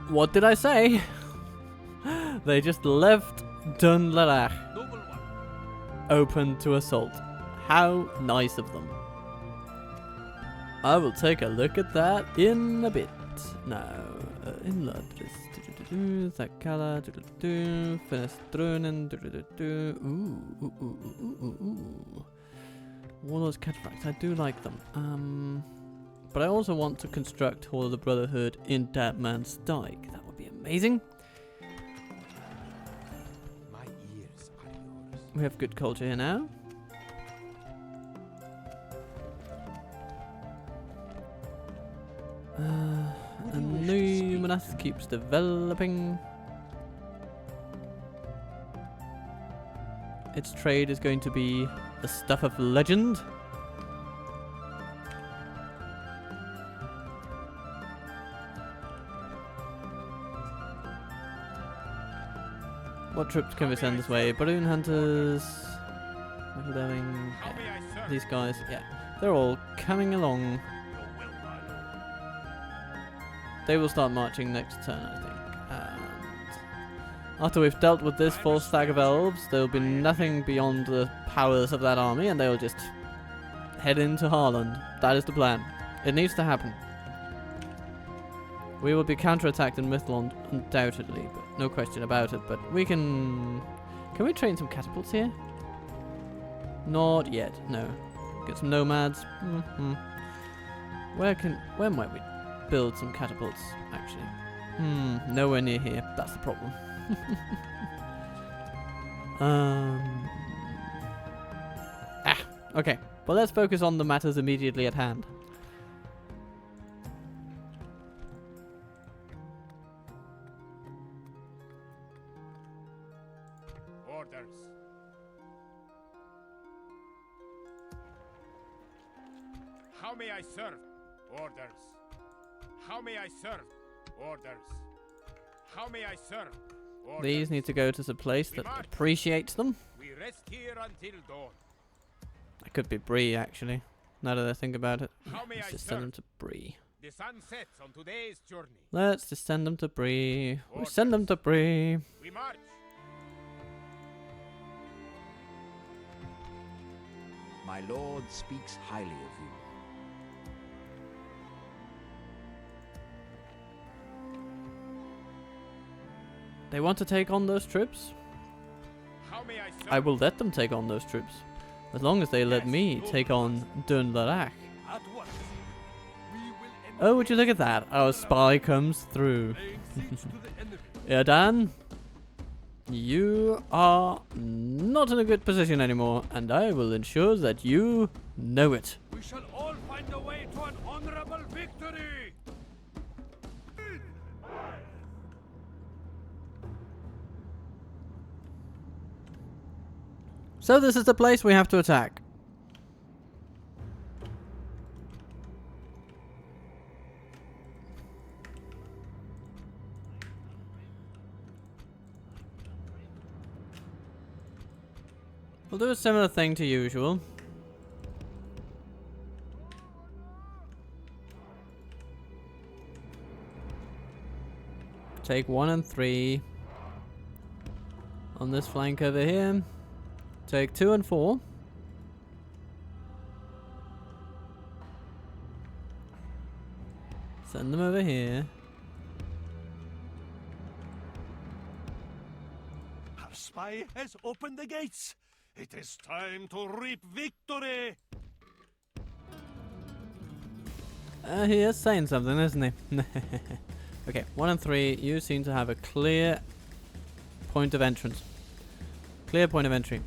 What did I say? They just left Dunlarach Noble one. open to assault. How nice of them. I will take a look at that in a bit. Now, in Lodris. Zakala. Fenestrunen. Ooh. Warlord's Cataphracts. I do like them. But I also want to construct Hall of the Brotherhood in Deadman's Dyke. That would be amazing. My ears are yours. We have good culture here now. And Numinous keeps developing. Its trade is going to be the stuff of legend. What troops can we send this way? Balloon hunters, Michael Deming, How may I serve? these guys. Yeah, they're all coming along. Your will, my lord. They will start marching next turn, I think. And after we've dealt with this full stack of elves, there will be nothing beyond the powers of that army, and they will just head into Harland. That is the plan. It needs to happen. We will be counterattacked in Mythlond, undoubtedly, but no question about it. But we can... Can we train some catapults here? Not yet, no. Get some nomads. Where might we build some catapults, actually? Nowhere near here. That's the problem. Okay. Well, let's focus on the matters immediately at hand. Orders. How may I serve? Orders. How may I serve? Orders. How may I serve? Orders. These need to go to some place that appreciates them. We rest here until dawn. That could be Bree, actually. Now that I think about it. How may Let's I just send them serve? to Bree. The sun sets on today's journey. Let's just send them to Bree. We send them to Bree. We march. My lord speaks highly of you. They want to take on those troops? How may I serve? I will let them take on those troops. As long as they let Yes, me good. take on Dunlarak. At once. We will Oh, would you look at that? Our spy comes through. laying siege to the enemy. Erdan, you are not in a good position anymore, and I will ensure that you know it. We shall all find a way to an honorable victory. So this is the place we have to attack. We'll do a similar thing to usual. Take 1 and 3 on this flank over here. Take 2 and 4. Send them over here. Our spy has opened the gates. It is time to reap victory. He is saying something, isn't he? Okay, 1 and 3. You seem to have a clear point of entrance. Clear point of entry.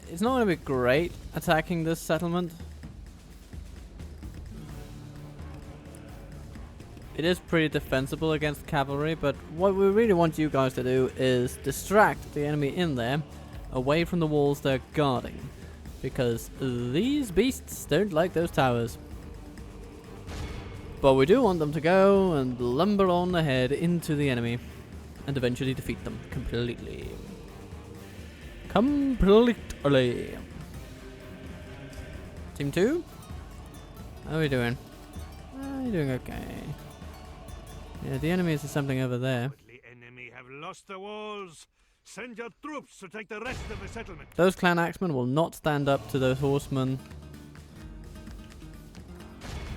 It's not going to be great attacking this settlement. It is pretty defensible against cavalry, but what we really want you guys to do is distract the enemy in there away from the walls they're guarding, because these beasts don't like those towers. But we do want them to go and lumber on ahead into the enemy and eventually defeat them completely. Completely. Team 2? How are we doing? You're doing okay. Yeah, the enemies is something over there. The enemy have lost the walls. Send your troops to take the rest of the settlement. Those clan axemen will not stand up to those horsemen.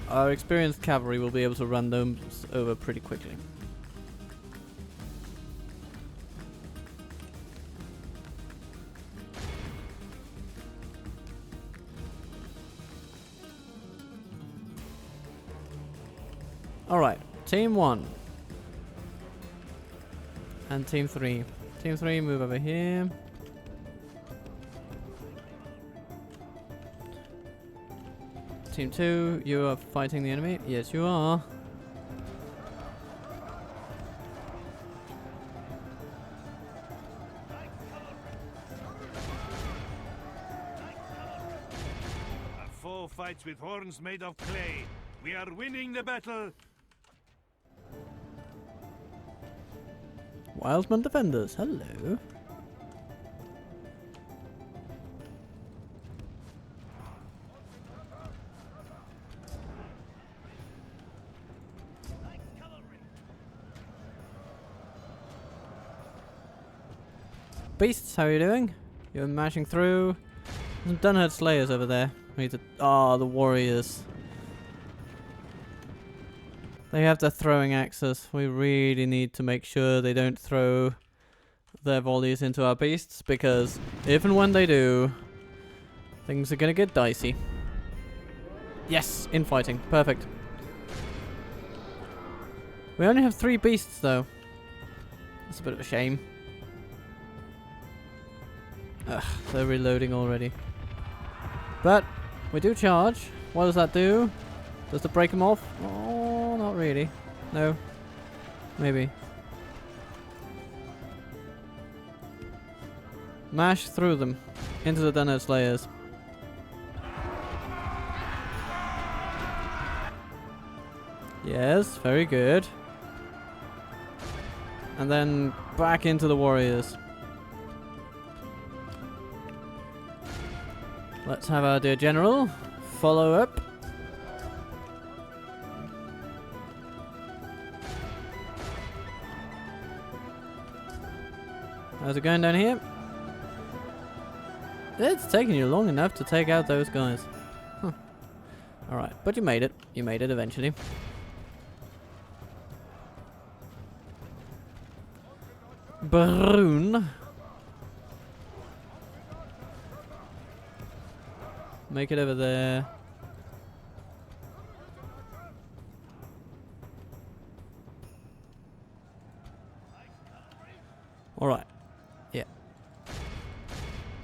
Our experienced cavalry will be able to run those over pretty quickly. Alright, Team 1. And Team 3. Team 3, move over here. Team 2, you are fighting the enemy? Yes, you are. A foe fights with horns made of clay. We are winning the battle. Wildsman defenders, hello. Beasts, how are you doing? You're mashing through. Some Dunherd Slayers over there. We need to... Oh, the warriors. They have their throwing axes. We really need to make sure they don't throw their volleys into our beasts, because if and when they do, things are gonna get dicey. Yes, infighting. Perfect. We only have 3 beasts though. That's a bit of a shame. Ugh, they're reloading already. But we do charge. What does that do? Does it break them off? Oh, not really. No. Maybe. Mash through them into the Dunherd Slayers. Yes, very good. And then back into the warriors. Let's have our dear general follow up. How's it going down here? It's taking you long enough to take out those guys. Huh. Alright, but you made it. You made it eventually. Brune. Make it over there. Alright. Yeah.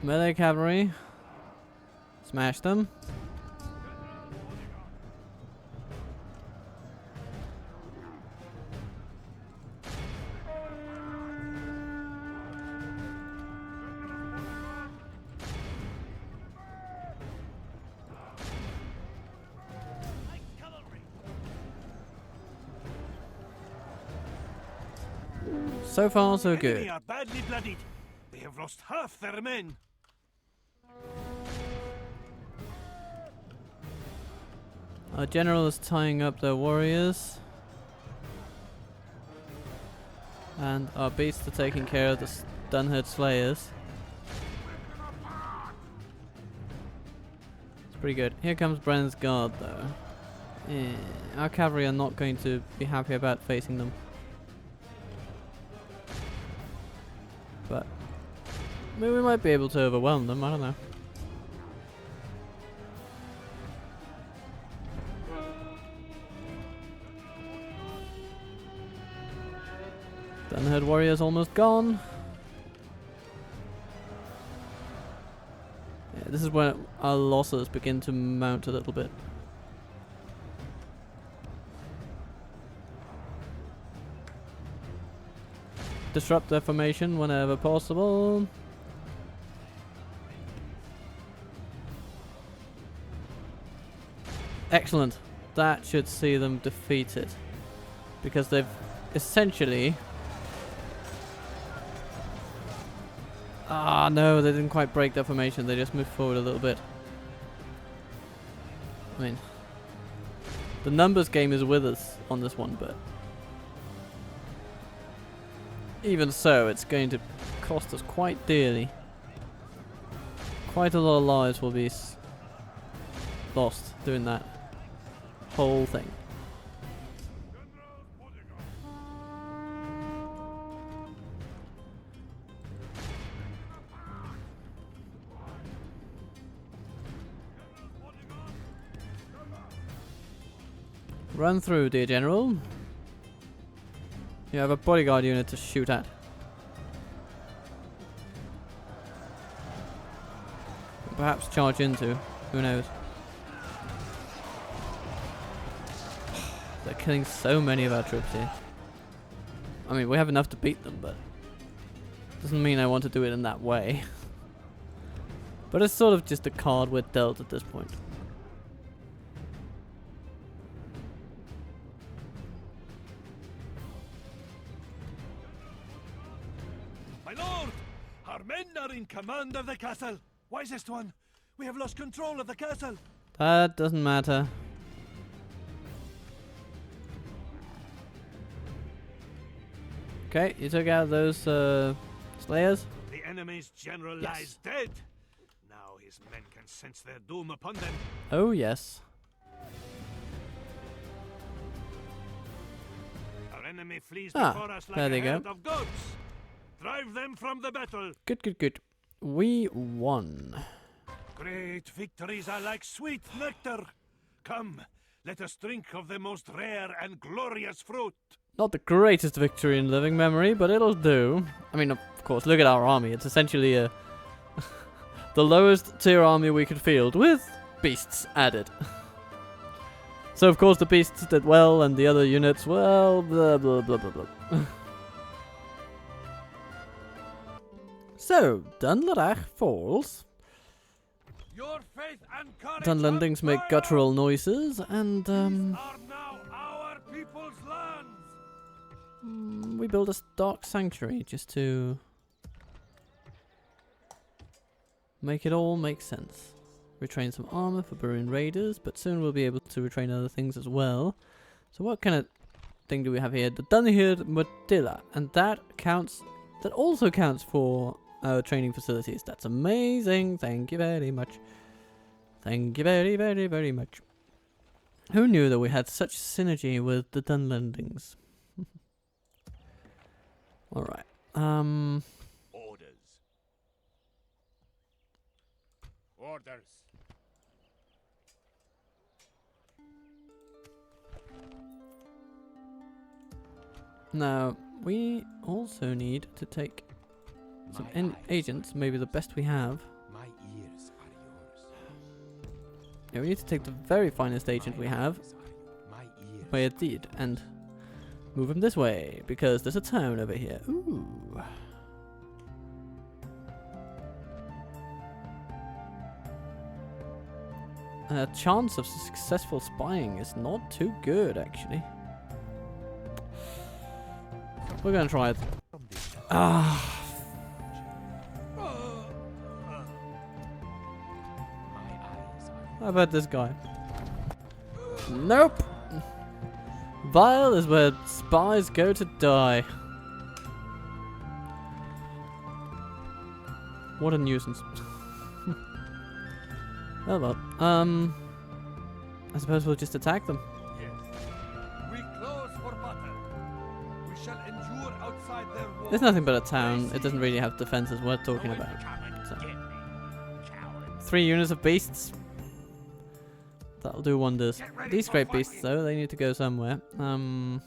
Melee cavalry. Smash them. So far, so The enemy good. are badly bloodied. They have lost half their men. Our general is tying up their warriors. And our beasts are taking care of the Dunherd Slayers. It's pretty good. Here comes Brennan's guard, though. Yeah, our cavalry are not going to be happy about facing them. But maybe we might be able to overwhelm them, I don't know. Dunherd warrior's almost gone. Yeah, this is where our losses begin to mount a little bit. Disrupt their formation whenever possible. Excellent. That should see them defeated. Because they've essentially... Ah, no, they didn't quite break their formation. They just moved forward a little bit. I mean, the numbers game is with us on this one, but even so, it's going to cost us quite dearly. Quite a lot of lives will be lost doing that whole thing. Run through, dear general. You have a bodyguard unit to shoot at. Perhaps charge into. Who knows? They're killing so many of our troops here. I mean, we have enough to beat them, but doesn't mean I want to do it in that way. But it's sort of just a card we're dealt at this point. My lord! Our men are in command of the castle. Wisest one, we have lost control of the castle. That doesn't matter. Okay, you took out those Slayers. The enemy's general Yes. lies dead. Now his men can sense their doom upon them. Oh, yes. Our enemy flees Ah, before us like there a they go. herd of goats. Drive them from the battle. Good, good, good. We won. Great victories are like sweet nectar. Come, let us drink of the most rare and glorious fruit. Not the greatest victory in living memory, but it'll do. I mean, of course, look at our army. It's essentially a the lowest tier army we could field with beasts added. So, of course, the beasts did well, and the other units, well, blah, blah, blah, blah, blah. So, Dunlarach falls. Your faith and courage Dunlendings on make fire! guttural noises, and These are now our people's lands. we build a dark sanctuary just to make it all make sense. Retrain some armor for Baroon raiders, but soon we'll be able to retrain other things as well. So what kind of thing do we have here? The Dunhird Modilla, and that counts. That also counts for our training facilities. That's amazing. Thank you very much. Thank you very, very, very much. Who knew that we had such synergy with the Dunlendings? Alright. Orders. Orders. Now, we also need to take some My eyes agents, maybe the best we have. My ears are yours. Yeah, we need to take the very finest agent we have, My ears. Bhaille, and move him this way, because there's a town over here. Ooh. Chance of successful spying is not too good, actually. We're gonna try it. Ah. How about this guy? Nope. Bhaille is where spies go to die. What a nuisance. Oh well. I suppose we'll just attack them. Yes. We close for battle. We shall endure outside their walls. It's nothing but a town. It doesn't really have defenses worth talking about. So. 3 units of beasts. That'll do wonders. These great beasts, though, they need to go somewhere. They'll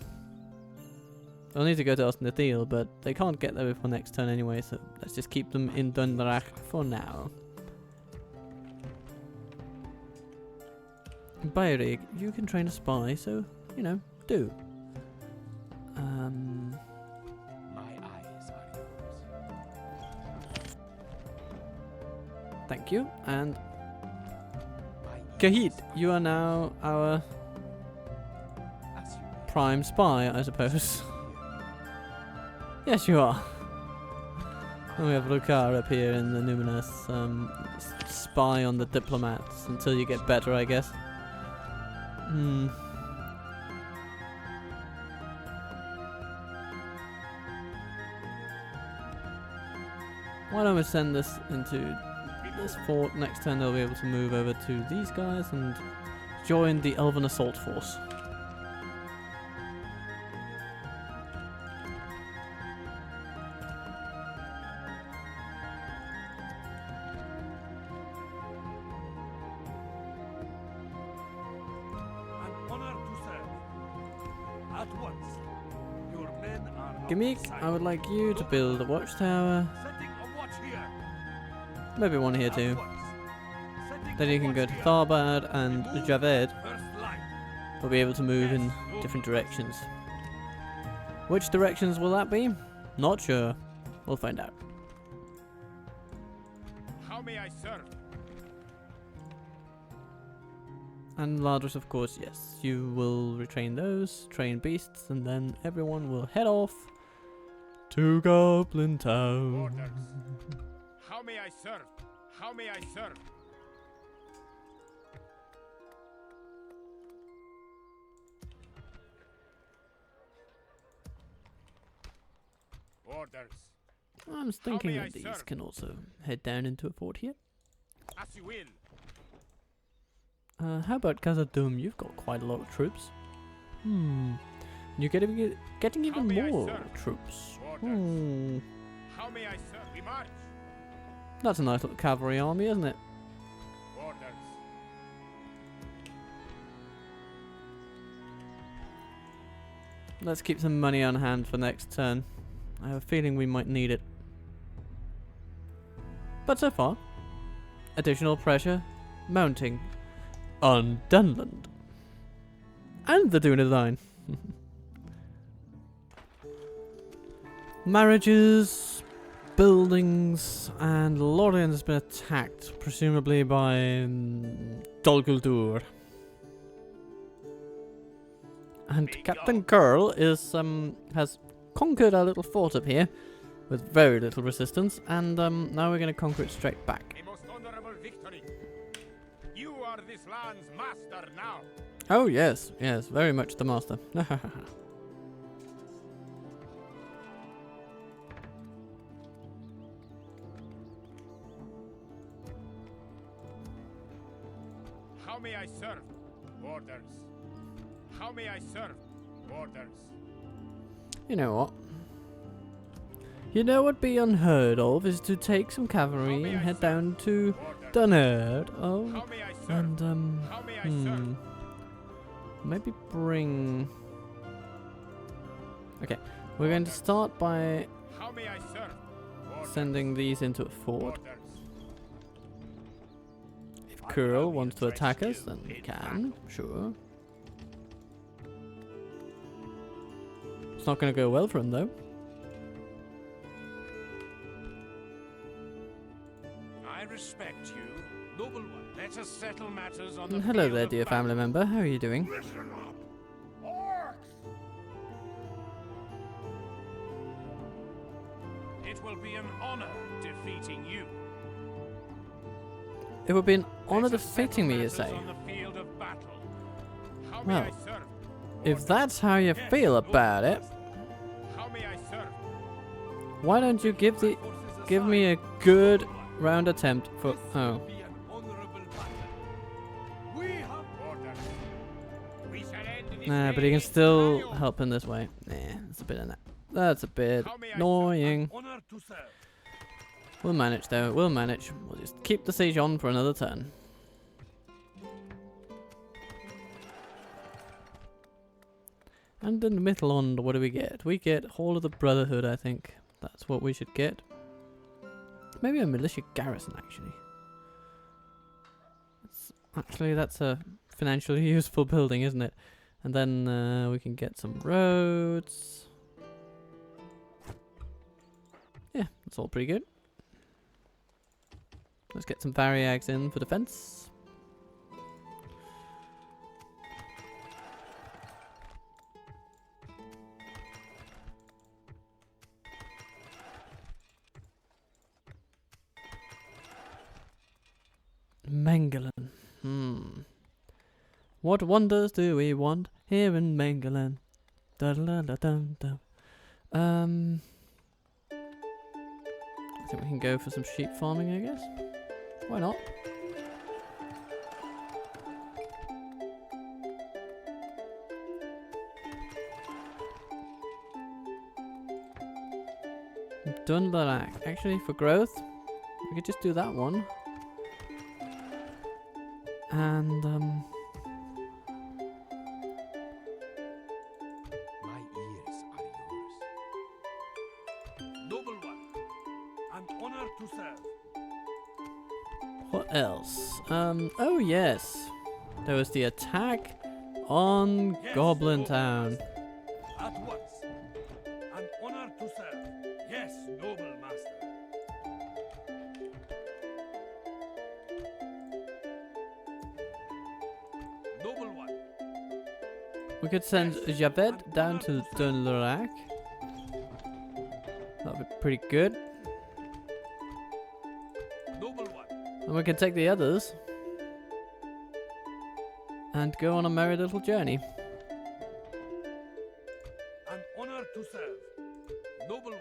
need to go to Osnathil, but they can't get there before next turn anyway, so let's just keep them in Dunlarach for now. Bhaille, you can train a spy, so, you know, do. My eyes are yours. Thank you, and My Kahit, you are now our as you prime spy, I suppose. Yes, you are. And we have Rukar up here in the Numinous, spy on the diplomats until you get better, I guess. Why don't we send this into this fort? Next turn they'll be able to move over to these guys and join the Elven Assault Force. An honor to serve. At once. Your men are Gamik, outside. I would like you to build a watchtower. Setting a watch here. Maybe one here At too. once. Setting Then a you can go watch to here. Tharbad and Remove Javed. First line. We'll be able to move in different directions. Which directions will that be? Not sure. We'll find out. How may I serve? And Ladros, of course, yes. You will retrain those, train beasts, and then everyone will head off to Goblin Town. Orders. How may I serve? How may I serve? Orders. I'm thinking may I that these serve? can also head down into a fort here. As you will. How about Khazad-dûm? You've got quite a lot of troops. You're getting even may I more serve? troops. Orders. How may I serve? We march. That's a nice little cavalry army, isn't it? Orders. Let's keep some money on hand for next turn. I have a feeling we might need it. But so far, additional pressure mounting on Dunland. And the Duna line. Marriages, buildings, and Lorien has been attacked, presumably by Dol Guldur. And Captain Curl is has conquered our little fort up here with very little resistance, and now we're going to conquer it straight back. A most honorable victory. You are this land's master now. Oh yes, yes, very much the master. How may I serve? Orders. How may I serve? Orders. You know what? You know what'd be unheard of is to take some cavalry and head down to Orders. Dunard. Oh, How may I serve? and How may I serve? maybe bring. Okay, we're going to start by How may I serve? Orders. sending these into a fort. Orders. If Curl wants to attack us, then we can. Sure. It's not going to go well for him though. I respect you, noble one. Let us settle matters on the Hello field there, of dear battle. family member. How are you doing? Listen up! Orcs! It will be an honor defeating you. It would be an honor Let us defeating me, you settle say. matters on the field of battle. How may Well, I serve? if that's how you feel about it, How may I serve? why don't you give me a good round attempt for oh. Be an honorable battle. We have Orders. We shall end this Nah, but he day can in still triumph. help in this way. Nah, that's a bit of that. That's a bit How may I annoying. honor to serve. We'll manage though, we'll manage. We'll just keep the siege on for another turn. And in the Mittelland, what do we get? We get Hall of the Brotherhood, I think. That's what we should get. Maybe a militia garrison, actually. That's a financially useful building, isn't it? And then we can get some roads. Yeah, that's all pretty good. Let's get some variags in for defense. Mangolin. What wonders do we want here in Mangolin? Da da da da da. I think we can go for some sheep farming, I guess. Why not? Dunlarak. Actually, for growth, we could just do that one. And My ears are yours. Noble one. An honor to serve. what else? Oh yes, there was the attack on Yes, Goblin noble Town. master. At once. An honor to serve. Yes, noble master. Noble one. We could send Yes, Javed an down honor to to serve. Dunlarak. That'd be pretty good. Noble one. And we can take the others and go on a merry little journey. An honor to serve. Noble one.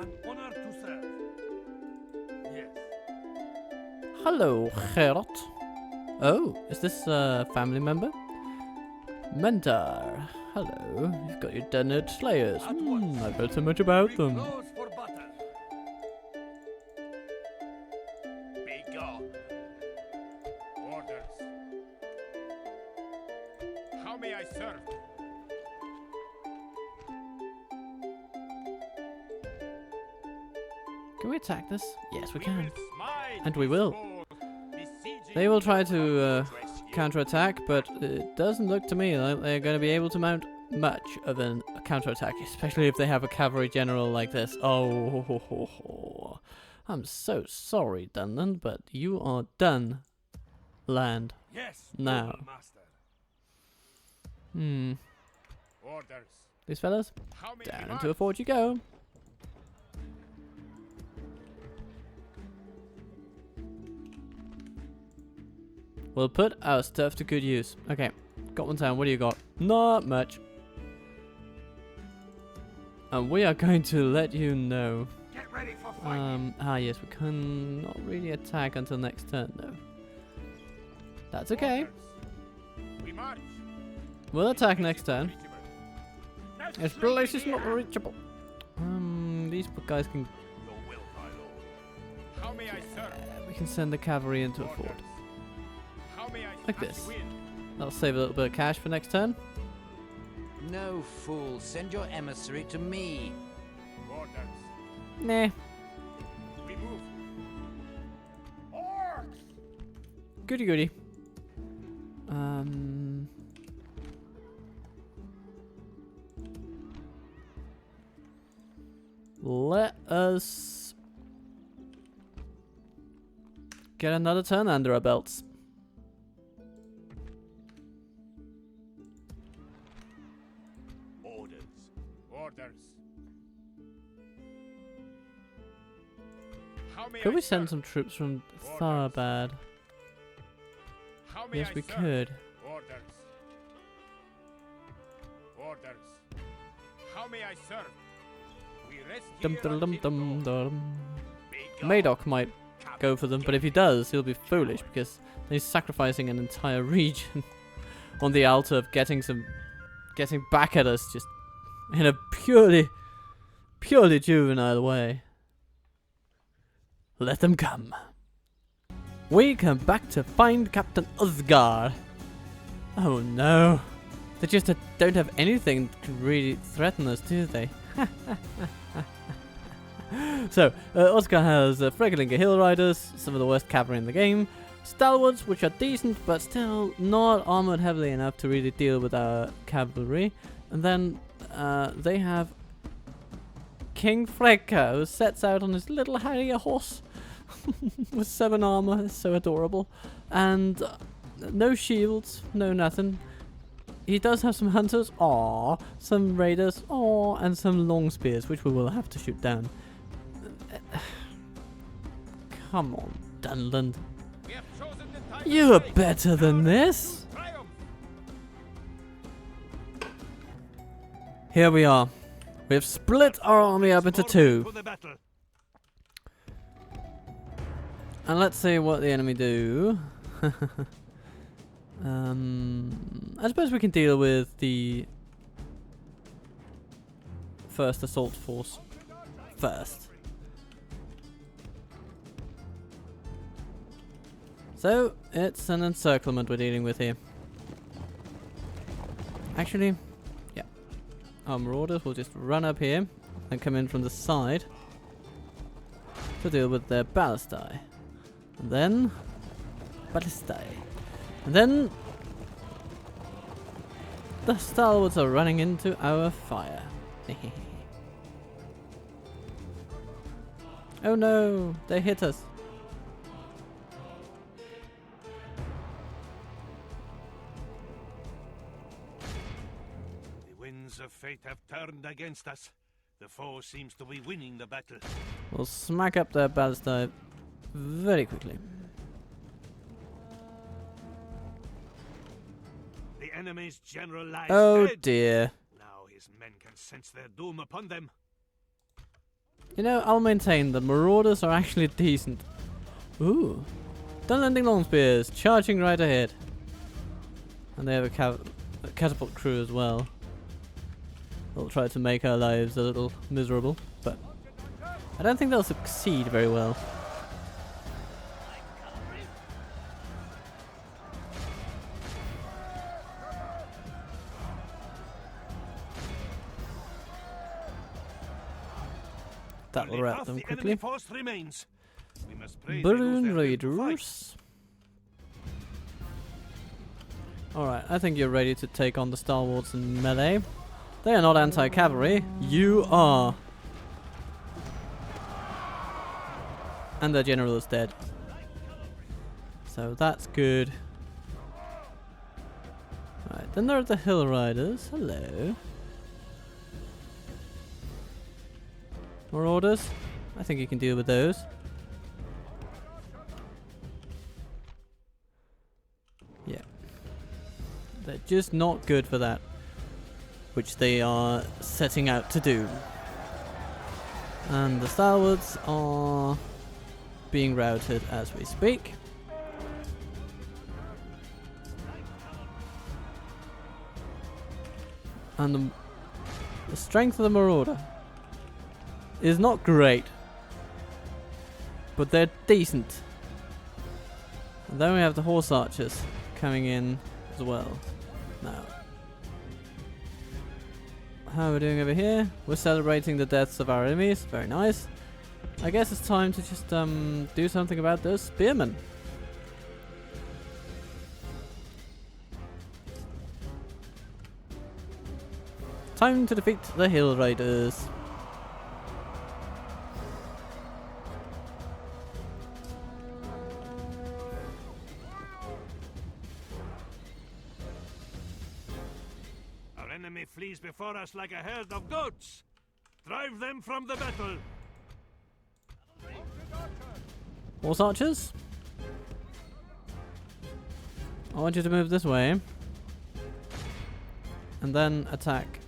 An honor to serve. Yes. Hello, Geralt. Oh, is this a family member? Mentor. Hello. You've got your Dead Slayers. At once. I've heard so much about We them. close for battle. Be gone. Orders. How may I serve? Can we attack this? Yes, we We can. will smite And we this will. foe, besieging They will the try to fortress here. counterattack, but it doesn't look to me like they're going to be able to mount much of a counterattack, especially if they have a cavalry general like this. Oh, I'm so sorry, Dunland, but you are done. Land. Yes, Now. noble master. Orders. These fellas, How may down we into a march? fort you go. We'll put our stuff to good use. Okay, Goblin Town, what do you got? Not much. And we are going to let you know. Get ready for fighting. Yes, we can not really attack until next turn, though. That's okay. Orders. We march. We'll attack next turn. Reachable. This place is not reachable. These guys can. Your will, my lord. How may I serve? We can send the cavalry into a fort. Orders. How may I Like as you this. will. That'll save a little bit of cash for next turn. No, fool. Send your emissary to me. Orders. Nah. We move. Orcs. Goody goody. Let us get another turn under our belts. Orders. Orders. How may Could I we send serve? some troops from Orders. Tharbad? How may Yes, I we serve? could. Orders. Orders. How may I serve? We rest Dum here dum dum until dum dawn. dum. Be gone. Madoc might go for them, but if he does, he'll be foolish because he's sacrificing an entire region on the altar of getting back at us just in a purely juvenile way. Let them come. We come back to find Captain Osgar. Oh no. They just don't have anything that can really threaten us, do they? So, Oscar has Fregelinga Hill Riders, some of the worst cavalry in the game. Stalwarts, which are decent, but still not armored heavily enough to really deal with our cavalry. And then they have King Fregka, who sets out on his little harrier horse with 7 armor. It's so adorable. And no shields, no nothing. He does have some hunters, aww, some raiders, aww, and some long spears, which we will have to shoot down. Come on, Dunland. We have chosen the time You are to fight. better than this. Triumph. Here we are. We have split our army up into 2. To the battle. And let's see what the enemy do. I suppose we can deal with the first assault force first. So, it's an encirclement we're dealing with here. Actually, yeah. Our marauders will just run up here and come in from the side to deal with their ballistae. And then ballistae. And then the stalwarts are running into our fire. Oh no, they hit us. The winds of fate have turned against us. The foe seems to be winning the battle. We'll smack up their ballistae very quickly. The enemy's general lies Oh dead. dear. Now his men can sense their doom upon them. You know, I'll maintain the Marauders are actually decent. Ooh. Dunlending long spears, charging right ahead. And they have a catapult crew as well. They'll try to make our lives a little miserable, but I don't think they'll succeed very well. That will Only wrap half them the quickly. enemy force remains. We must pray they lose Balloon their will to fight. Raiders. Alright, I think you're ready to take on the stalwarts in melee. They are not anti-cavalry. You are. And their general is dead. So that's good. Right, then there are the Hill Riders. Hello. Marauders. I think you can deal with those. Yeah. They're just not good for that, which they are setting out to do. And the stalwarts are being routed as we speak. And the strength of the Marauder is not great, but they're decent. And then we have the Horse Archers coming in as well. Now, how are we doing over here? We're celebrating the deaths of our enemies. Very nice. I guess it's time to just do something about those spearmen. Time to defeat the Hill Riders. Our enemy flees before us like a herd of goats. Drive them from the battle. Horse Archers? I want you to move this way. And then attack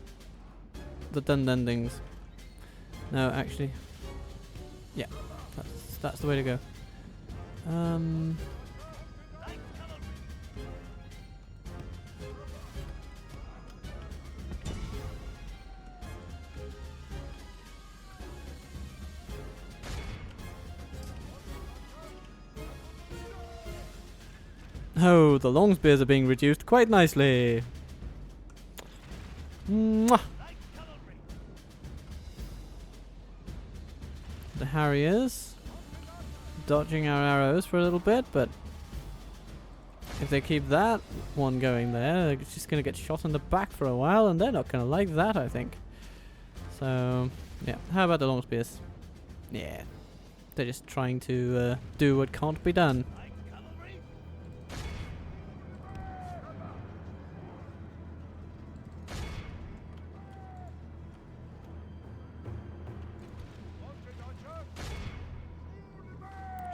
the Dunlendings. No, actually. Yeah, that's the way to go. Oh, the long spears are being reduced quite nicely. Mwah. The Harriers dodging our arrows for a little bit, but if they keep that one going there, they're just going to get shot in the back for a while, and they're not going to like that, I think. So, yeah. How about the long spears? Yeah. They're just trying to do what can't be done.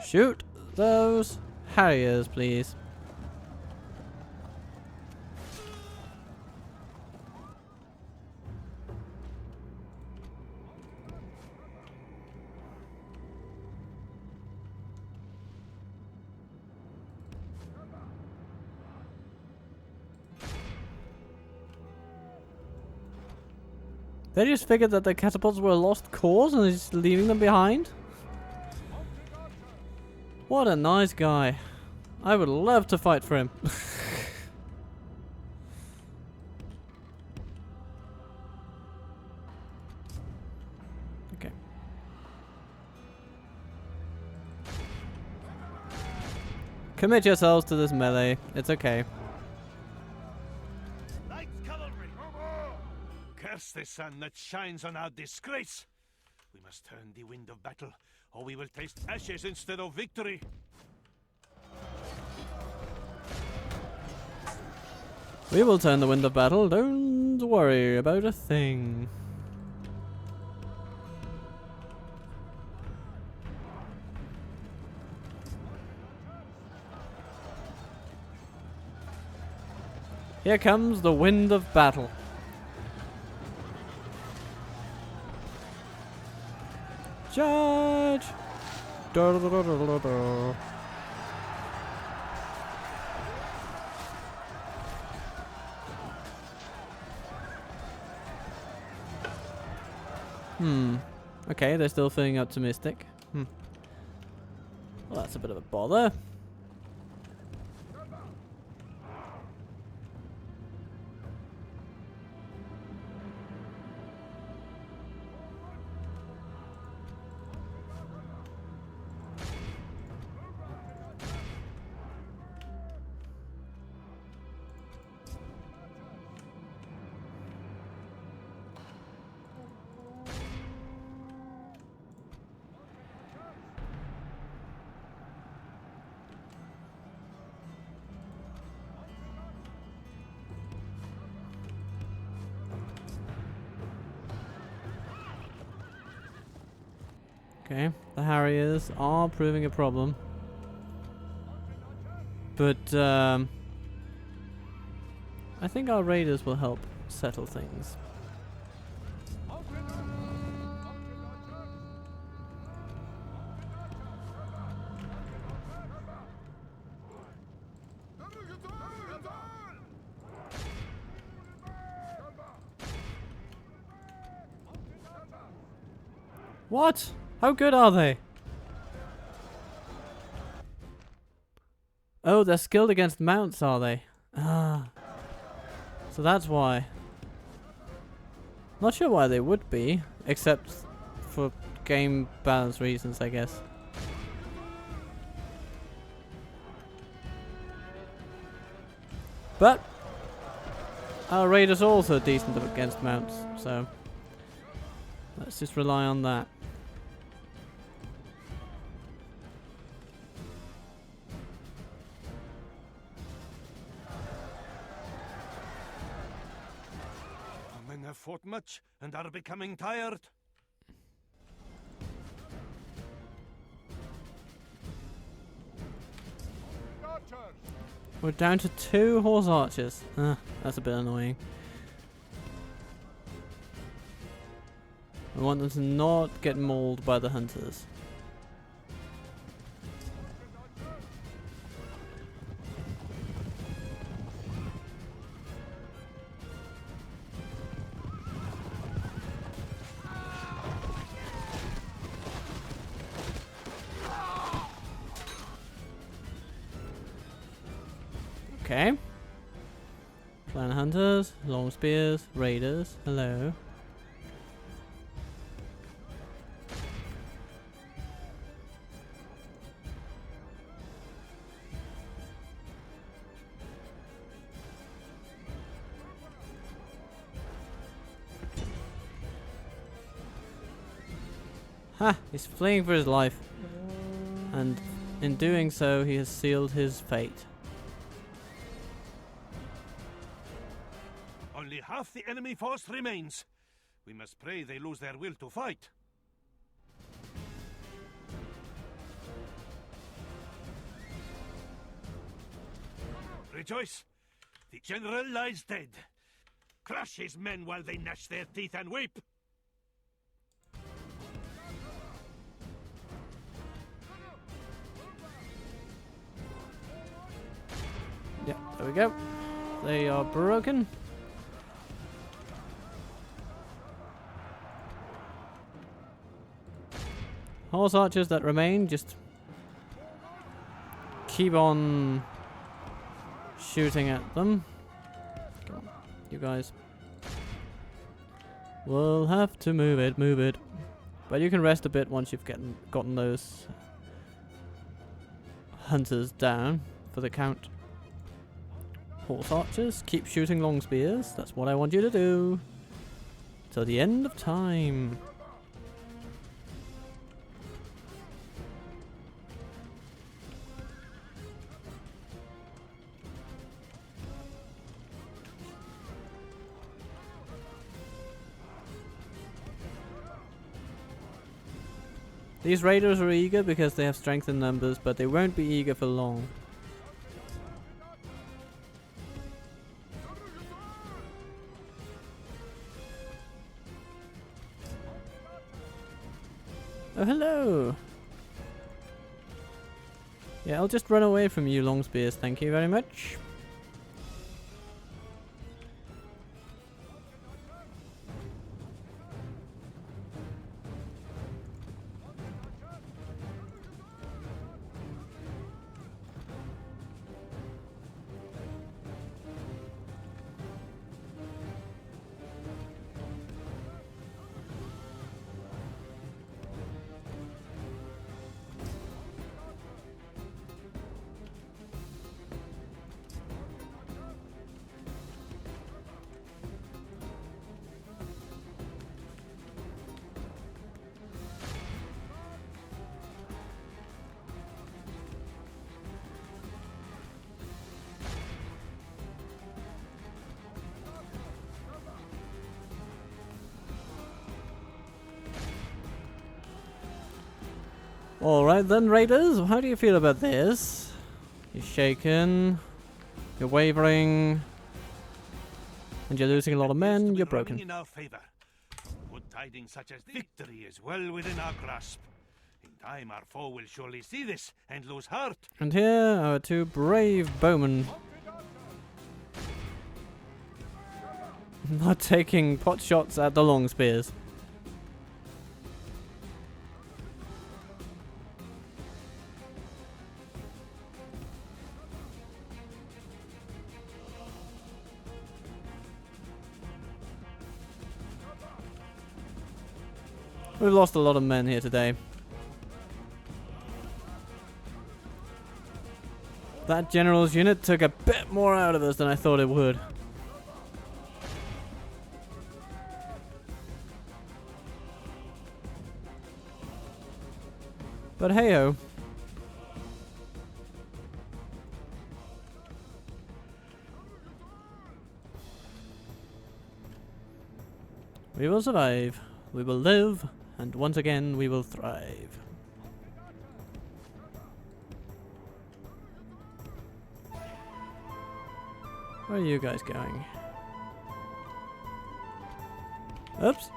Shoot those Harriers, please. They just figured that the catapults were a lost cause and they're just leaving them behind? What a nice guy. I would love to fight for him. Okay. Commit yourselves to this melee. It's okay. Curse the sun that shines on our disgrace. We must turn the wind of battle, or we will taste ashes instead of victory. We will turn the wind of battle. Don't worry about a thing. Here comes the wind of battle. Charge! Da, da, da, da, da, da. Okay, they're still feeling optimistic. Well, that's a bit of a bother. Okay, the Harriers are proving a problem. But, I think our raiders will help settle things. What? How good are they? Oh, they're skilled against mounts, are they? Ah. So that's why. Not sure why they would be, except for game balance reasons, I guess. But our raiders are also decent against mounts, so let's just rely on that. Men have fought much and are becoming tired. We're down to 2 horse archers. That's a bit annoying. I want them to not get mauled by the hunters. Okay. Clan hunters, long spears, raiders. Hello. Ha! He's fleeing for his life. And in doing so, he has sealed his fate. Only half the enemy force remains. We must pray they lose their will to fight. Rejoice! The general lies dead. Crush his men while they gnash their teeth and weep. Yep, there we go. They are broken. Horse archers that remain, just keep on shooting at them. Come on, you guys. We'll have to move it. But you can rest a bit once you've gotten those hunters down for the count. Horse archers, keep shooting long spears. That's what I want you to do. Till the end of time. These raiders are eager because they have strength in numbers, but they won't be eager for long. Oh, hello. Yeah, I'll just run away from you, long spears. Thank you very much. Alright then, Raiders, how do you feel about this? You're shaken, you're wavering, and you're losing a lot of men, you're broken. In our favor. Good tidings such as victory is well within our grasp. In time our foe will surely see this and lose heart. And here are two brave bowmen. Not taking pot shots at the long spears. We've lost a lot of men here today. That general's unit took a bit more out of us than I thought it would. But hey-ho. We will survive. We will live. And once again, we will thrive. Where are you guys going? Oops.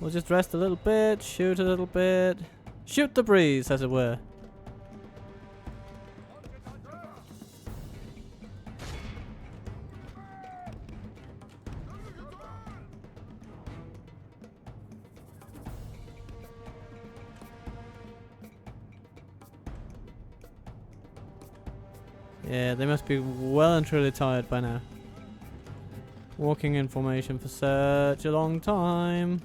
We'll just rest a little bit, shoot a little bit. Shoot the breeze, as it were. Yeah, they must be well and truly tired by now. Walking in formation for such a long time.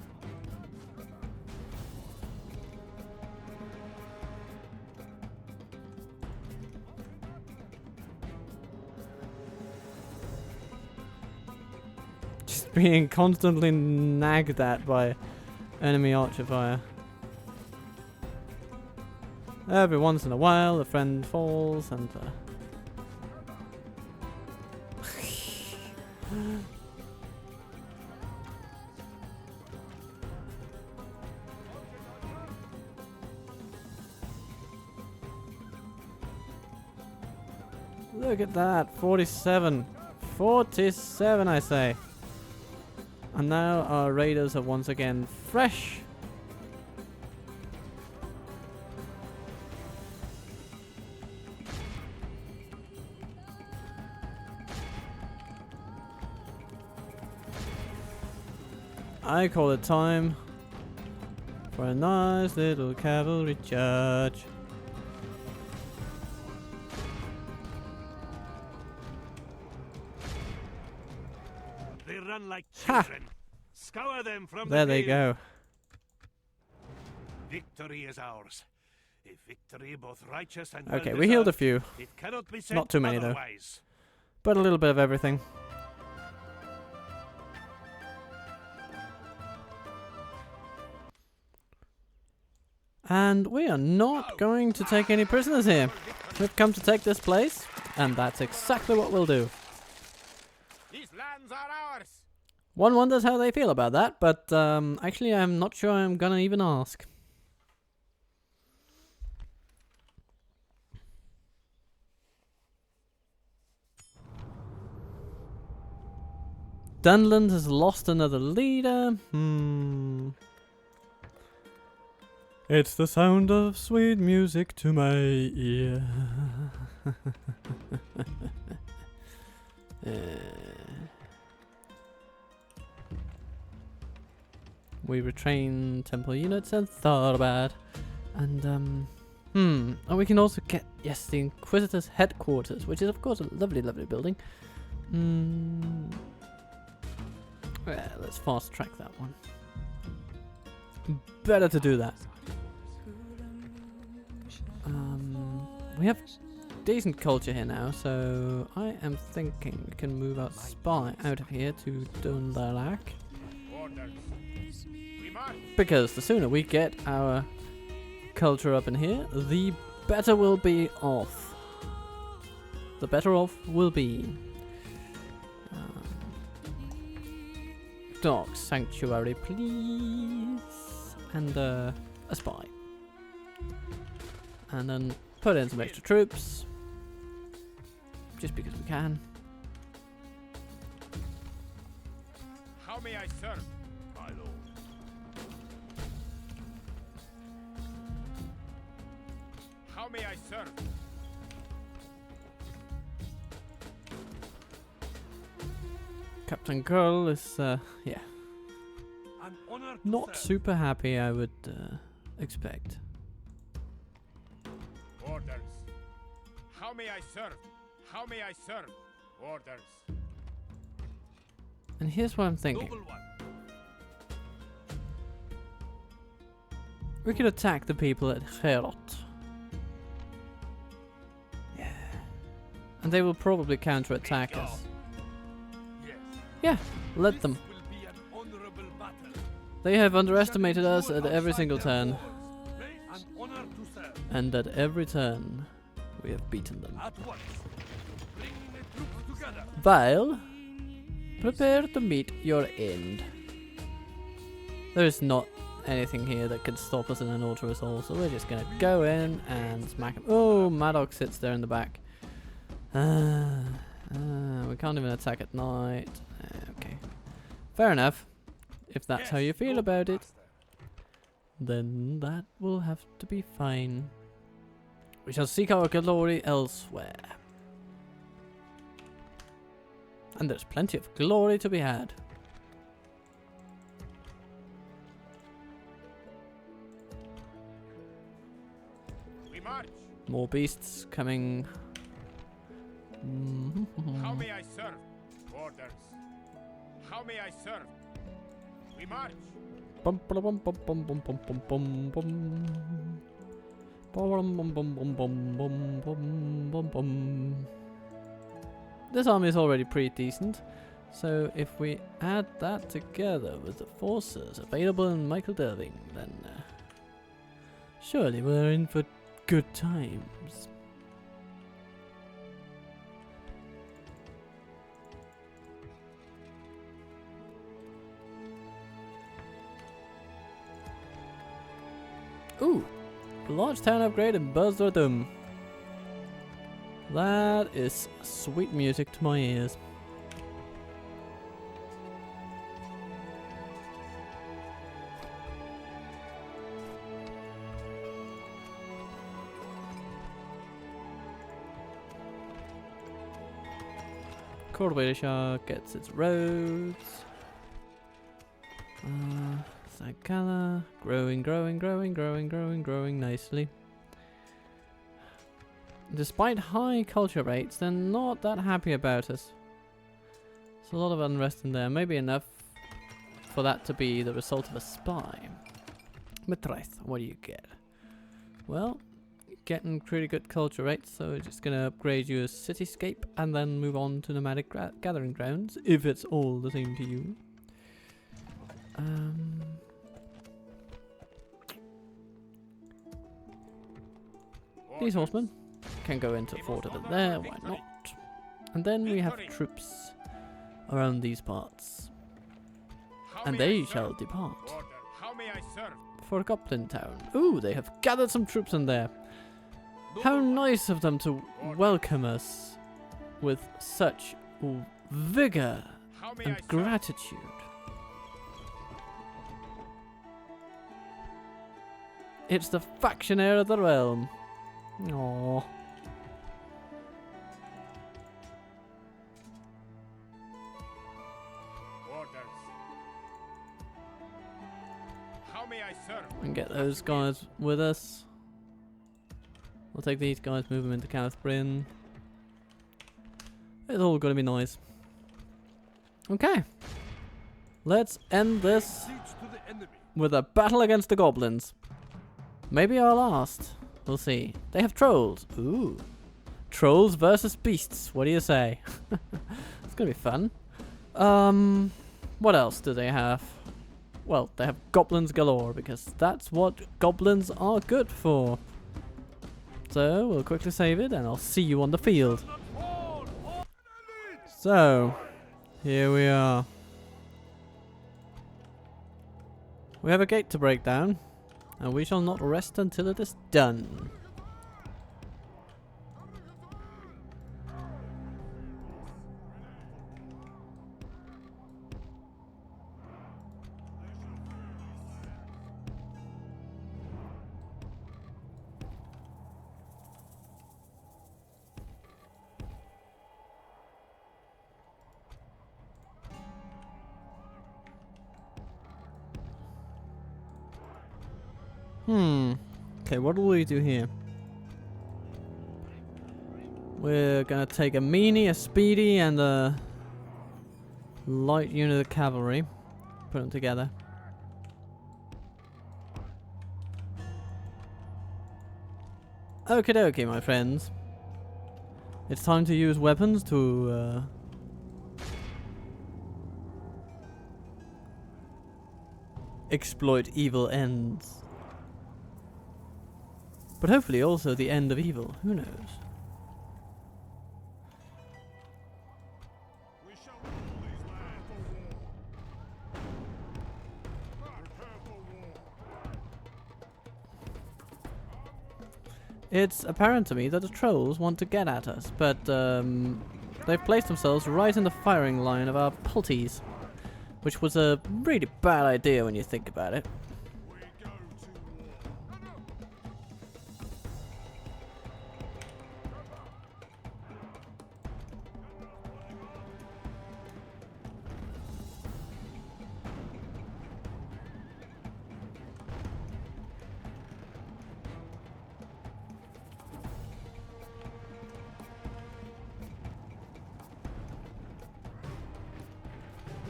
Just being constantly nagged at by enemy archer fire. Every once in a while a friend falls and look at that, 47. 47 I say. And now our raiders are once again fresh. I call it time for a nice little cavalry charge. They run like children. Scour them from There the they field. go. Victory is ours. A victory both righteous and Okay, we healed a few, It cannot be said Not too many, though. otherwise. but a little bit of everything. And we are not going to take any prisoners here. We've come to take this place, and that's exactly what we'll do. These lands are ours. One wonders how they feel about that, but actually I'm not sure I'm gonna even ask. Dunland has lost another leader. It's the sound of sweet music to my ear. We retrain temple units and Tharbad. And and we can also get, yes, the Inquisitor's headquarters, which is of course a lovely, lovely building. Yeah, let's fast track that one. Better to do that. We have decent culture here now, so I am thinking we can move our spy out of here to Dunlalak. Orders. We march. Because the sooner we get our culture up in here, the better we'll be off. The better off we'll be. Dog sanctuary, please. And a spy. And then put in some extra troops. Just because we can. How may I serve? My lord. How may I serve? Captain Curl is, yeah, An honor to not serve. super happy, I would expect. Orders. How may I serve? How may I serve? Orders. And here's what I'm thinking. Noble one. We could attack the people at Herot. Yeah. And they will probably counterattack us. Yes. Yeah, let them. This will be an honorable battle. They have underestimated us at every single turn. An honor to serve. And at every turn, we have beaten them. At once. Bring the troops together. Bhaille, prepare to meet your end. There is not anything here that can stop us in an auto assault, so we're just gonna go in and smack him. Oh, Maddox sits there in the back. We can't even attack at night. Okay, fair enough. If that's how you feel about it, then that will have to be fine. We shall seek our glory elsewhere. And there's plenty of glory to be had. We march. More beasts coming. How may I serve? Orders. How may I serve? We march. Bum, bum, bum, bum, bum, bum, bum, bum, bum, bum. Bum, bum, bum, bum, bum, bum, bum, bum, bum. This army is already pretty decent, so if we add that together with the forces available in Michael Derving, then surely we're in for good times. Ooh, a large town upgrade in Buzzardum. That is sweet music to my ears. Cordoba gets its roads. Zagala, growing nicely. Despite high culture rates, they're not that happy about us. There's a lot of unrest in there, maybe enough for that to be the result of a spy. Matraith, what do you get? Well, getting pretty good culture rates, so we're just gonna upgrade you a cityscape and then move on to nomadic gathering grounds, if it's all the same to you. These horsemen can go into fort over there, why not? And then we have troops around these parts, and they shall depart Order. How may I serve? for Goblin Town. Ooh, they have gathered some troops in there. How nice of them to welcome us with such vigor How may and I serve? gratitude. It's the faction heir of the realm. Aww. Orders. How may I serve? And get those guys with us. We'll take these guys, move them into Bryn. It's all gonna be nice. Okay. Let's end this Siege to the enemy. with a battle against the goblins. Maybe our last. We'll see. They have trolls. Ooh. Trolls versus beasts. What do you say? It's gonna be fun. What else do they have? Well, they have goblins galore, because that's what goblins are good for. So, we'll quickly save it, and I'll see you on the field. So, here we are. We have a gate to break down, and we shall not rest until it is done. Okay, what will we do here? We're gonna take a meanie, a speedy, and a light unit of cavalry. Put them together. Okie dokie, my friends. It's time to use weapons to exploit evil ends. But hopefully also the end of evil. Who knows? We shall rule these lands. Prepare for war. It's apparent to me that the trolls want to get at us, but they've placed themselves right in the firing line of our pulties, which was a really bad idea when you think about it. We go to war.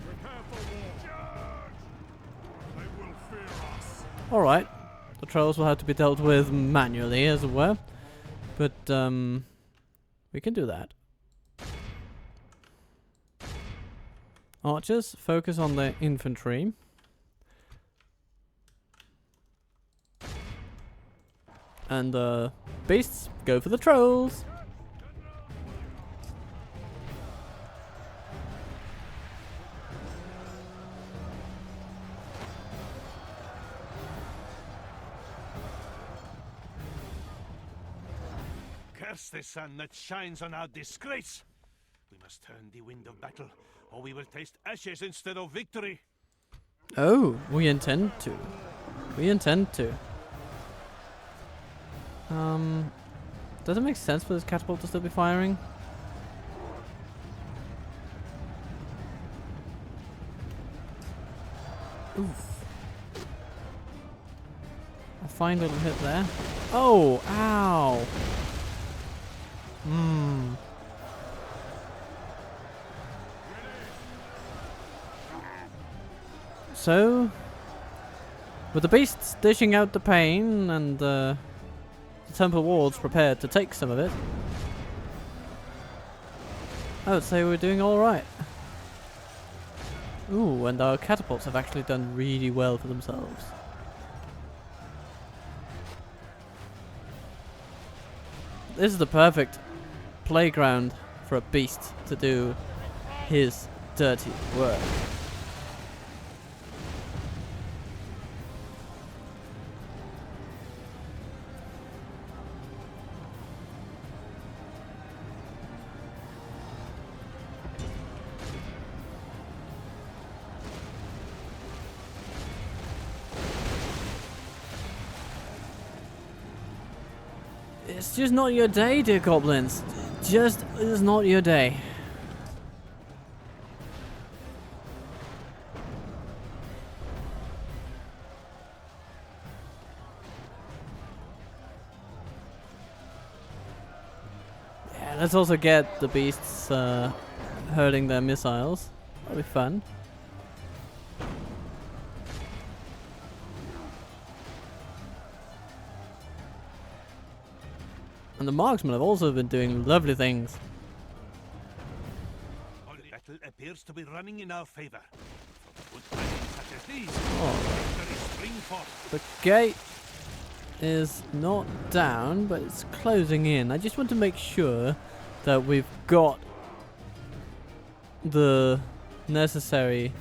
Prepare for war. Charge! They will fear us. Alright, the trolls will have to be dealt with manually, as it were, but we can do that. Archers, focus on the infantry. And beasts, go for the trolls. Curse the sun that shines on our disgrace! We must turn the wind of battle, or we will taste ashes instead of victory. Oh, we intend to. We intend to. Does it make sense for this catapult to still be firing? Oof. A fine little hit there. Oh, ow. So, with the beasts dishing out the pain and the the temple wards prepared to take some of it, I would say we're doing alright. Ooh, and our catapults have actually done really well for themselves. This is the perfect playground for a beast to do his dirty work. It's just not your day, dear goblins. Just is not your day. Yeah, let's also get the beasts hurling their missiles. That'll be fun. And the marksmen have also been doing lovely things. The battle appears to be running in our favor. From good tidings such as these, Oh. victory spring forth. The gate is not down, but it's closing in. I just want to make sure that we've got the necessary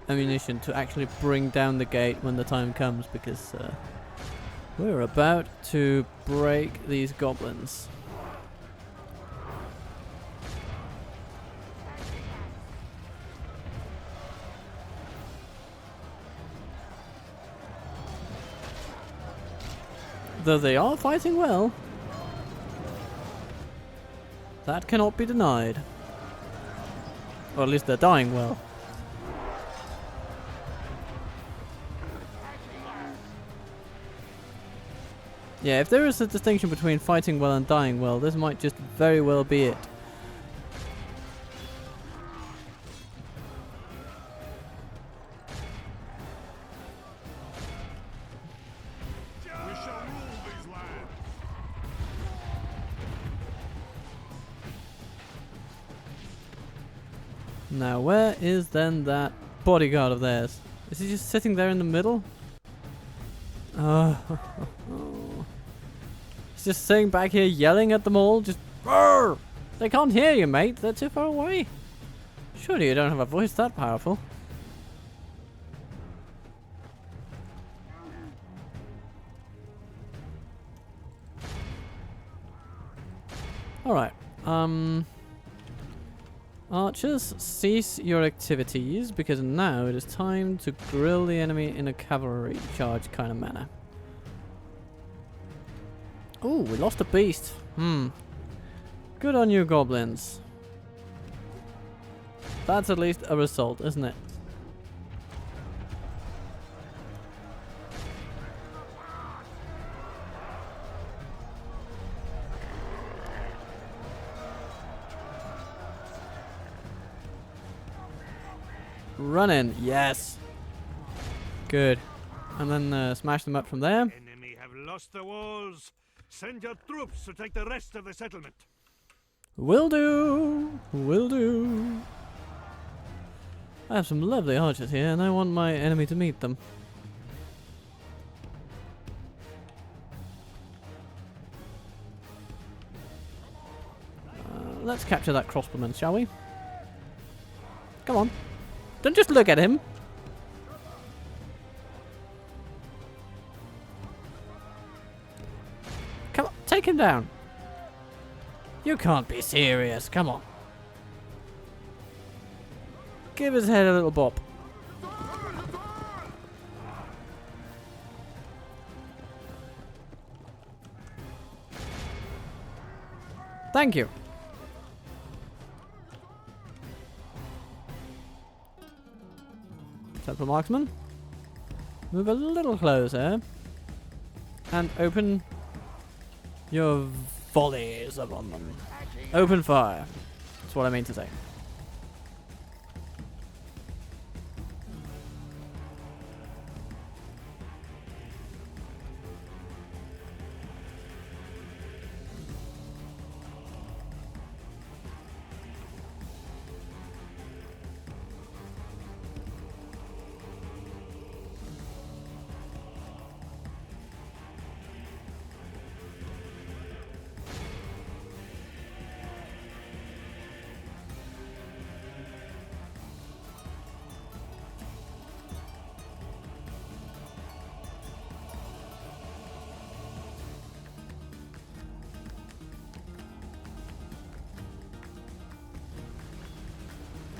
ammunition to actually bring down the gate when the time comes, because we're about to break these goblins. Though they are fighting well. That cannot be denied. Or at least they're dying well. Yeah, if there is a distinction between fighting well and dying well, this might just very well be it. We shall rule these lands. Now, where is then that bodyguard of theirs? Is he just sitting there in the middle? Oh. He's just sitting back here yelling at them all, just roar! They can't hear you, mate. They're too far away. Surely you don't have a voice that powerful. Alright. Archers, cease your activities, because now it is time to grill the enemy in a cavalry charge kind of manner. Oh, we lost a beast. Good on you, goblins. That's at least a result, isn't it? Run in, yes. Good. And then smash them up from there. Enemy have lost the walls. Send your troops to take the rest of the settlement. Will do. Will do. I have some lovely archers here, and I want my enemy to meet them. Let's capture that crossbowman, shall we? Come on. Don't just look at him. Come on, take him down. You can't be serious. Come on. Give his head a little bop. Thank you. Temple marksman. Move a little closer. And open your volleys upon them. Open fire. That's what I mean to say.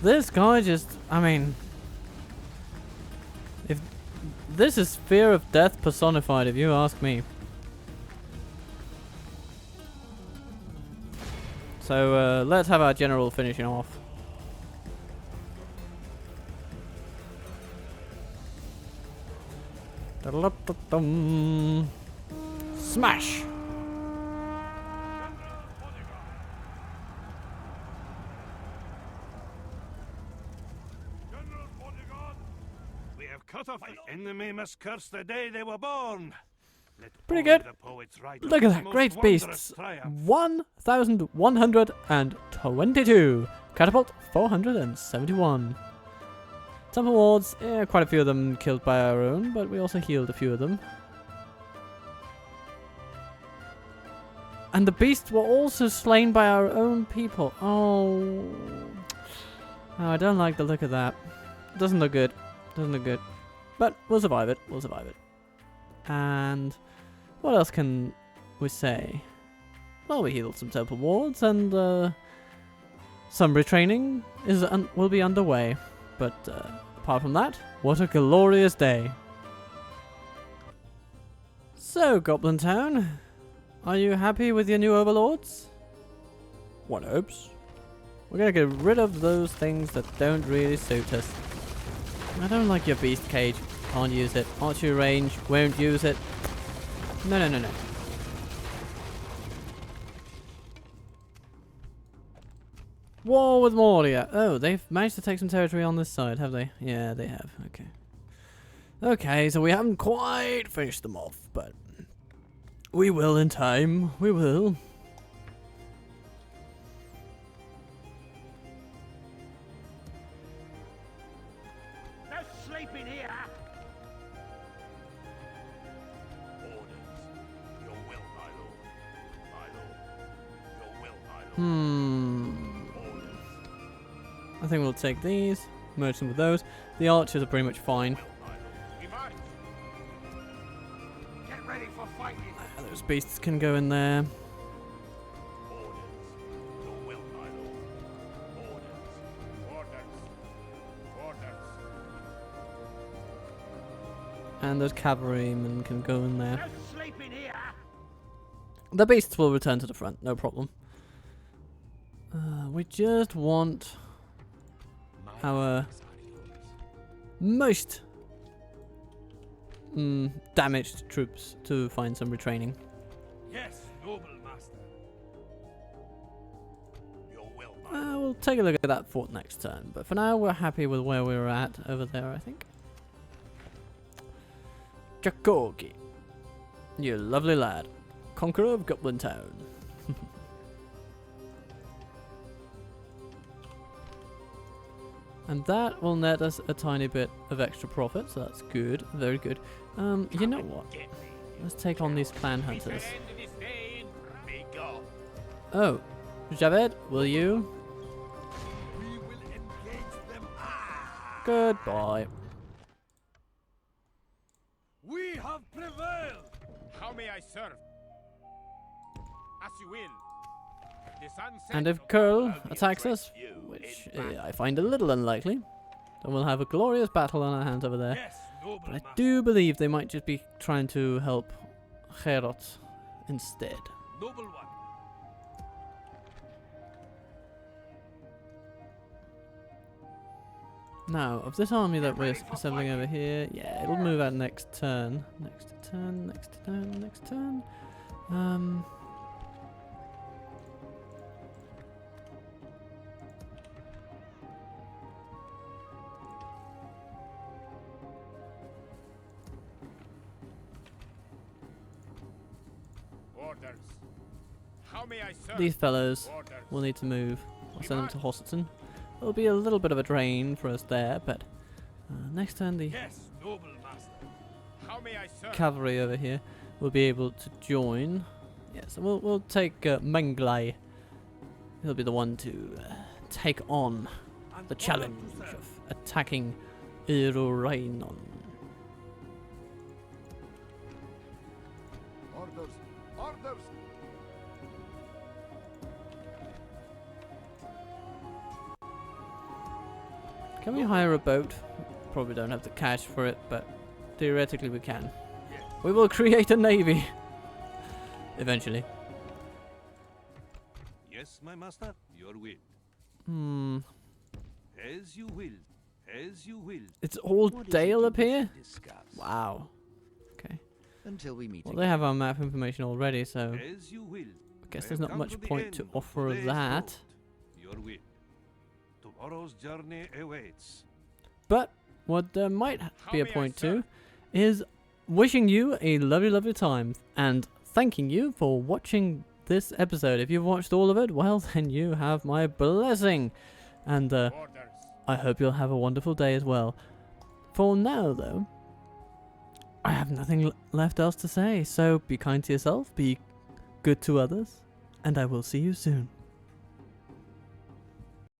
this guy just, I mean, if this is fear of death personified, if you ask me. So let's have our general finishing off. Smash! We have cut off the enemy must curse the day they were born. Let Pretty only good. the poets write Look at of that, most great wondrous beasts. triumph. 1,122. Catapult 471. Temple wards, quite a few of them killed by our own, but we also healed a few of them. And the beasts were also slain by our own people. Oh, I don't like the look of that. Doesn't look good. Doesn't look good. But we'll survive it. We'll survive it. And what else can we say? Well, we healed some temple wards, and some retraining will be underway. But apart from that, what a glorious day! So, Goblin Town, are you happy with your new overlords? One hopes. We're gonna get rid of those things that don't really suit us. I don't like your beast cage. Can't use it. Archery range. Won't use it. No, no, no, no. War with Moria. Oh, they've managed to take some territory on this side, have they? Yeah, they have. Okay. Okay, so we haven't quite finished them off, but we will in time. We will. No sleeping here. Your will, my lord. My lord. Your will, my lord. I think we'll take these, merge them with those. The archers are pretty much fine. We march. Get ready for fighting. Those beasts can go in there. Orders. Your will, my lord. Orders. Orders. Orders. And those cavalrymen can go in there. No sleeping here. The beasts will return to the front, no problem. We just want our most damaged troops to find some retraining. Yes, noble master. Your will, my We'll take a look at that fort next turn, but for now we're happy with where we were at over there, I think. Jakogi, you lovely lad, conqueror of Goblin Town. And that will net us a tiny bit of extra profit, so that's good, very good. You know what? Let's take on these clan hunters. Be gone. Oh, Javed, will you? We will engage them. Goodbye. We have prevailed. How may I serve? As you will. The sun sets And if upon Curl all the attacks us, oppressed you which in battle. I find a little unlikely, then we'll have a glorious battle on our hands over there. Yes, noble But I master. do believe they might just be trying to help Gerot instead. Noble one. Now, of this army that we're assembling over here, yeah, it'll move out next turn. Next turn, next turn, next turn. Orders. How may I serve? These fellows Orders. will need to move. I'll send them to Hosselton. It'll be a little bit of a drain for us there, but next turn the Yes, noble master. How may I serve? cavalry over here will be able to join. Yes, and we'll take Menglai. He'll be the one to take on And the honor challenge to serve. of attacking Irorainon. Orders. Orders. Can we hire a boat? Probably don't have the cash for it, but theoretically we can. We will create a navy. Eventually. Yes, my master, your will. As you will. As you will. It's all What is it Dale you up wish here? to discuss? Wow. Okay. Until we meet Well, again. they have our map information already, so As you will. I guess I there's have not come much to the point to end of offer today's that. road. Your will. Tomorrow's journey awaits. But what there might How be a may I point to serve? is wishing you a lovely, lovely time and thanking you for watching this episode. If you've watched all of it, well, then you have my blessing. And Orders. I hope you'll have a wonderful day as well. For now, though, I have nothing left else to say. So be kind to yourself, be good to others, and I will see you soon.